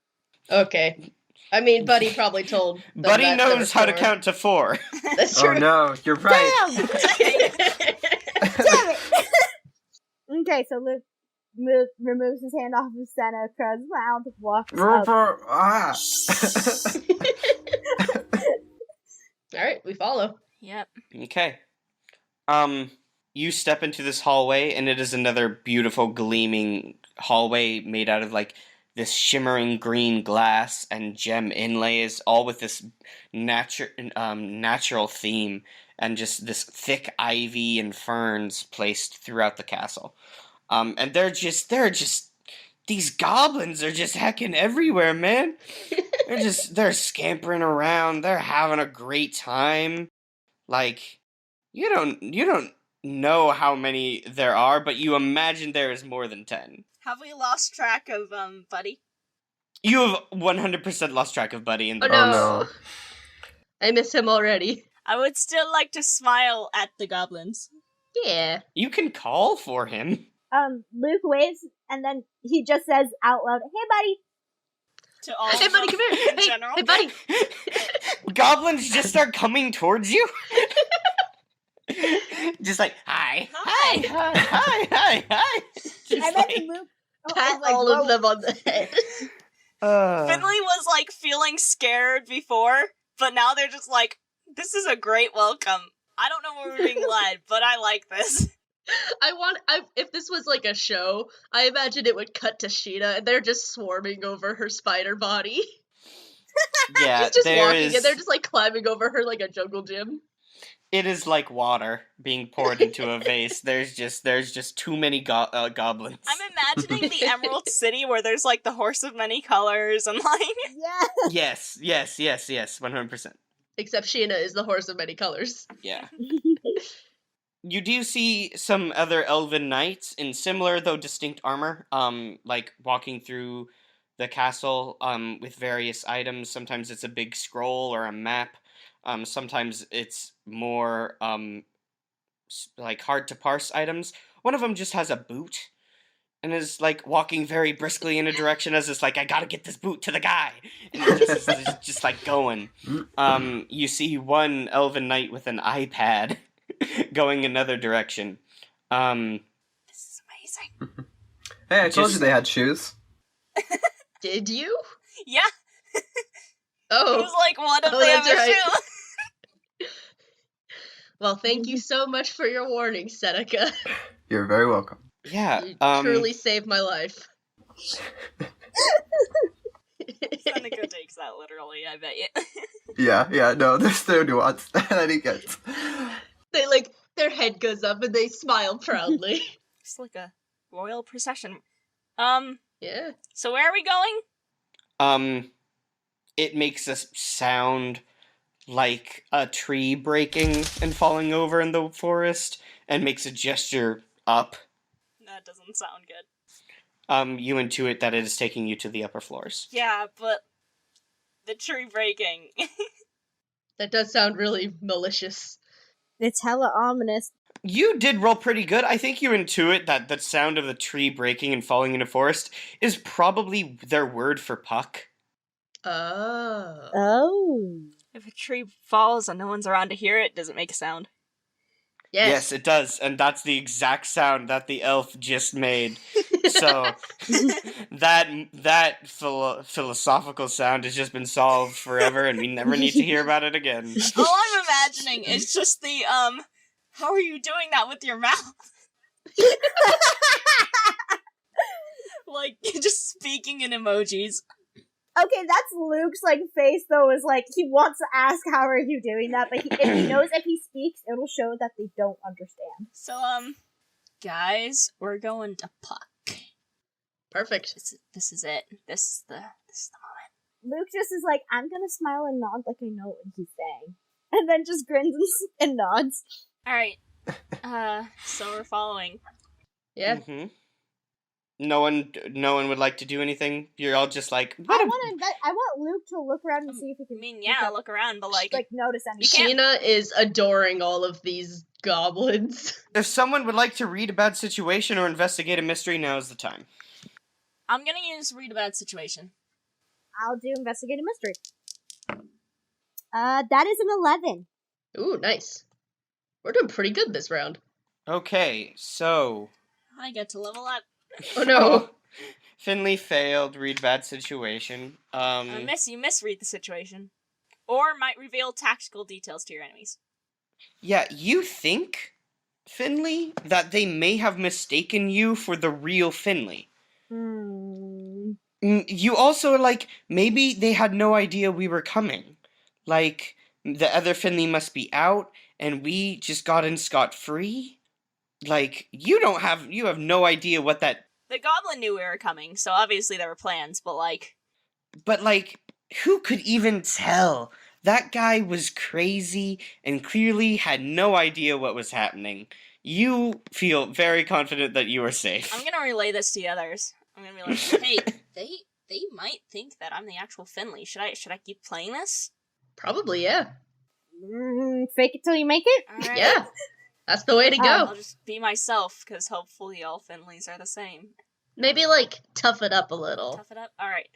Okay. I mean, Buddy probably told them Buddy that knows how to before. count to 4. That's Oh true. no, you're right. Damn! Damn it! Okay, so Luke removes his hand off of Seneca's mouth, walks up. Ah. Alright, we follow. Yep. Okay. You step into this hallway, and it is another beautiful, gleaming hallway made out of, like, this shimmering green glass and gem inlays, all with this natural theme, and just this thick ivy and ferns placed throughout the castle. And they're just, these goblins are just heckin' everywhere, man. They're scampering around, they're having a great time. Like, you don't know how many there are, but you imagine there is more than 10. Have we lost track of, Buddy? You have 100% lost track of Buddy in the Oh no. Oh, no. I miss him already. I would still like to smile at the goblins. Yeah. You can call for him. Luke waves, and then he just says out loud, "Hey, buddy." To all Hey, of Buddy, them come here. in Hey, general. hey, Buddy. Goblins just start coming towards you. Just like, hi. Hi. Hi, hi, hi, hi. Just I meant like, to move. Pat like, all whoa. of them on the head. Finley was, like, feeling scared before, but now they're just like, this is a great welcome. I don't know where we're being led, but I like this. If this was like a show, I imagine it would cut to Sheena and they're just swarming over her spider body. yeah, She's just there walking is. and they're just like climbing over her like a jungle gym. It is like water being poured into a vase. There's just too many goblins. I'm imagining the Emerald City where there's, like, the horse of many colors and, like... Yeah. Yes, 100%. Except Sheena is the horse of many colors. Yeah. You do see some other elven knights in similar though distinct armor, like walking through the castle, with various items. Sometimes it's a big scroll or a map. Sometimes it's more, like hard to parse items. One of them just has a boot, and is like walking very briskly in a direction as it's like, I gotta get this boot to the guy, and it just like going. You see one elven knight with an iPad going another direction. This is amazing. Hey, I told Just- you they had shoes. Did you? Yeah, it Oh. was, like, one of Oh, the that's other right. two. Well, thank you so much for your warning, Seneca. You're very welcome. Yeah, You truly saved my life. Seneca takes that literally, I bet you. Yeah, no, there's no nuance that he gets. They their head goes up and they smile proudly. It's like a royal procession. Yeah. So where are we going? It makes a sound like a tree breaking and falling over in the forest, and makes a gesture up. That doesn't sound good. You intuit that it is taking you to the upper floors. Yeah, but the tree breaking. That does sound really malicious. It's hella ominous. You did roll pretty good. I think you intuit that the sound of the tree breaking and falling in a forest is probably their word for puck. Oh. Oh. If a tree falls and no one's around to hear it, does it make a sound? Yes. Yes, it does, and that's the exact sound that the elf just made. So that philosophical sound has just been solved forever, and we never need to hear about it again. All I'm imagining is just the, how are you doing that with your mouth? Like, just speaking in emojis. Okay, that's Luke's, like, face, though, is like, he wants to ask, how are you doing that, but if he knows if he speaks, it'll show that they don't understand. So, guys, we're going to Puck. Perfect. This is it. This is the moment. Luke just is like, I'm gonna smile and nod like I know what he's saying. And then just grins and nods. Alright. So we're following. Yeah. Mm-hmm. No one would like to do anything. You're all just like, I want Luke to look around and see if he can. I mean, yeah, look around, but like notice anything. can't- Sheena is adoring all of these goblins. if someone would like to read a bad situation or investigate a mystery, now is the time. I'm gonna use read a bad situation. I'll do investigate a mystery. That is an 11. Ooh, nice. We're doing pretty good this round. Okay, so I get to level up. Oh no. Finley failed. Read bad situation. You misread the situation. Or might reveal tactical details to your enemies. Yeah, you think, Finley, that they may have mistaken you for the real Finley. You also, like, maybe they had no idea we were coming. Like, the other Finley must be out, and we just got in scot-free? Like, you have no idea what that... The goblin knew we were coming, so obviously there were plans, but like... But, like, who could even tell? That guy was crazy and clearly had no idea what was happening. You feel very confident that you are safe. I'm gonna relay this to the others. I'm gonna be like, hey, they might think that I'm the actual Finley. Should I keep playing this? Probably, yeah. Fake it till you make it? Alright. Yeah. That's the way to go. I'll just be myself, because hopefully all Finleys are the same. Maybe, like, tough it up a little. Tough it up? Alright.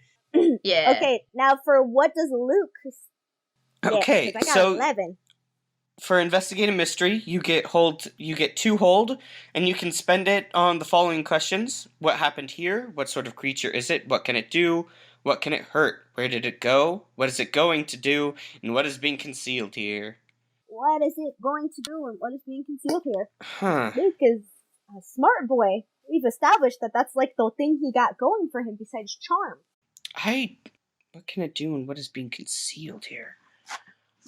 Yeah. Okay, now for what does Luke get? Okay, 'Cause I got so 11. for investigate a mystery, you get 2 hold, and you can spend it on the following questions. What happened here? What sort of creature is it? What can it do? What can it hurt? Where did it go? What is it going to do? And what is being concealed here? What is it going to do and what is being concealed here? Huh. Luke is a smart boy. We've established that that's like the thing he got going for him besides charm. What can it do and what is being concealed here?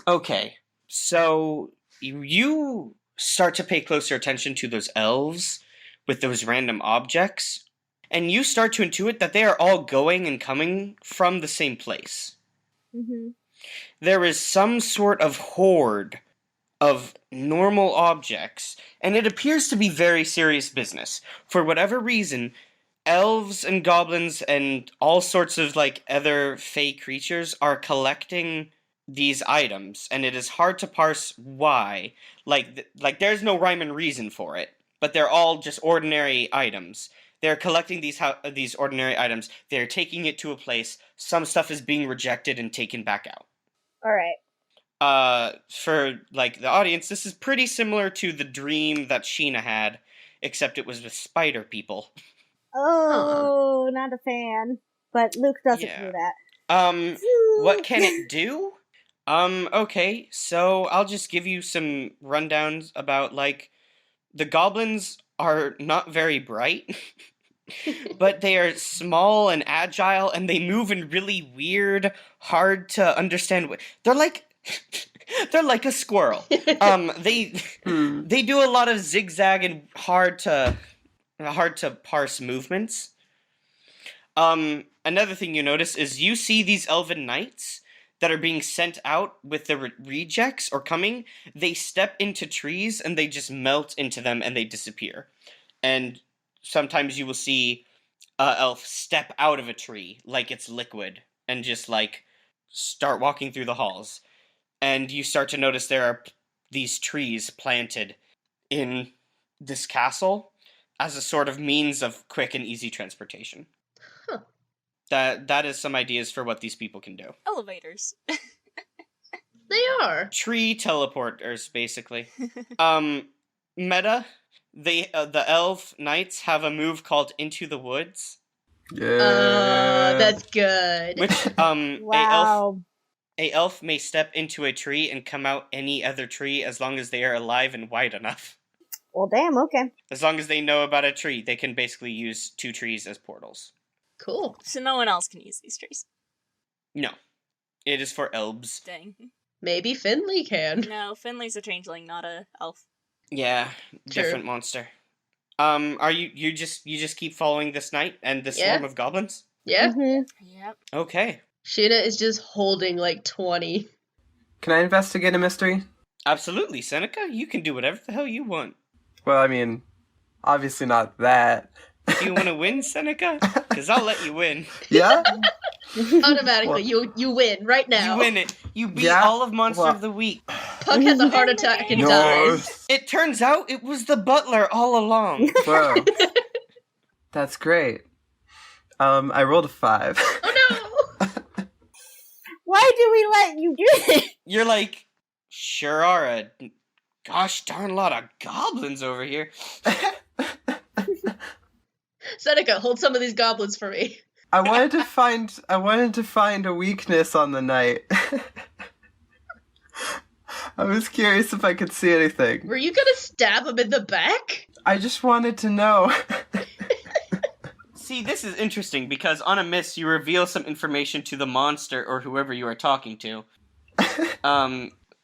Okay, so you start to pay closer attention to those elves with those random objects, and you start to intuit that they are all going and coming from the same place. Mm-hmm. There is some sort of horde of normal objects, and it appears to be very serious business. For whatever reason, elves and goblins and all sorts of, like, other fey creatures are collecting these items, and it is hard to parse why. Like there's no rhyme and reason for it, but they're all just ordinary items. They're collecting these ordinary items. They're taking it to a place. Some stuff is being rejected and taken back out. Alright. For, like, the audience, this is pretty similar to the dream that Sheena had, except it was with spider people. Oh, not a fan. But Luke doesn't Yeah. do that. What can it do? Okay, so I'll just give you some rundowns about, like, the goblins are not very bright, but they are small and agile, and they move in really weird, hard to understand. They're like a squirrel. They do a lot of zigzag and hard to parse movements. Another thing you notice is you see these elven knights that are being sent out with the rejects or coming. They step into trees and they just melt into them and they disappear. And sometimes you will see elf step out of a tree like it's liquid and just, like, start walking through the halls. And you start to notice there are these trees planted in this castle as a sort of means of quick and easy transportation. Huh. That is some ideas for what these people can do. Elevators. They are. Tree teleporters, basically. Meta, the elf knights have a move called Into the Woods, Yeah. That's good. which Wow. a elf may step into a tree and come out any other tree as long as they are alive and wide enough. Well, damn. Okay. As long as they know about a tree, they can basically use 2 trees as portals. Cool. So no one else can use these trees. No, it is for elves. Dang. Maybe Finley can. No, Finley's a changeling, not a elf. Yeah, True. different monster. Are you just keep following this knight and the Yeah. swarm of goblins? Yeah. Mhm. Yep. Okay, Sheena is just holding like 20. Can I investigate a mystery? absolutely, Seneca. You can do whatever the hell you want. Well, I mean, obviously not that. Do you want to win, Seneca? Because I'll let you win. Yeah? Automatically, you win right now. You win it. You beat Yeah? all of Monster Well- of the Week. Puck has a heart attack and dies. It turns out it was the butler all along. Whoa. That's great. I rolled a 5. Oh no! Why do we let you do this? You're like, sure are a gosh darn lot of goblins over here. Seneca, hold some of these goblins for me. I wanted to find a weakness on the knight. I was curious if I could see anything. Were you gonna stab him in the back? I just wanted to know. See, this is interesting because on a miss, you reveal some information to the monster or whoever you are talking to.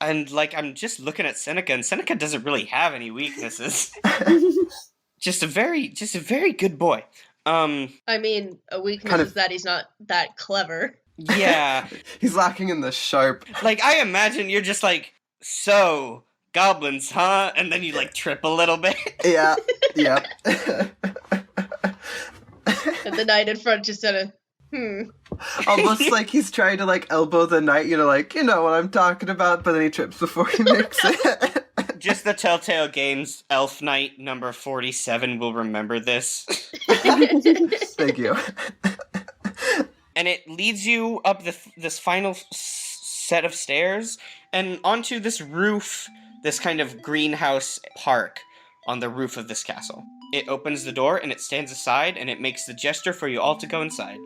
And like I'm just looking at Seneca, and Seneca doesn't really have any weaknesses. just a very good boy. I mean, a weakness Kind of- is that he's not that clever. Yeah, He's lacking in the sharp. like I imagine you're just like, so goblins, huh? And then you like trip a little bit. Yeah. Yep. And the knight in front just said Almost like he's trying to like elbow the knight, like, you know what I'm talking about, but then he trips before he makes it. Just the Telltale Games Elf Knight number 47 will remember this. Thank you. And it leads you up this final set of stairs and onto this roof, this kind of greenhouse park on the roof of this castle. It opens the door and it stands aside and it makes the gesture for you all to go inside.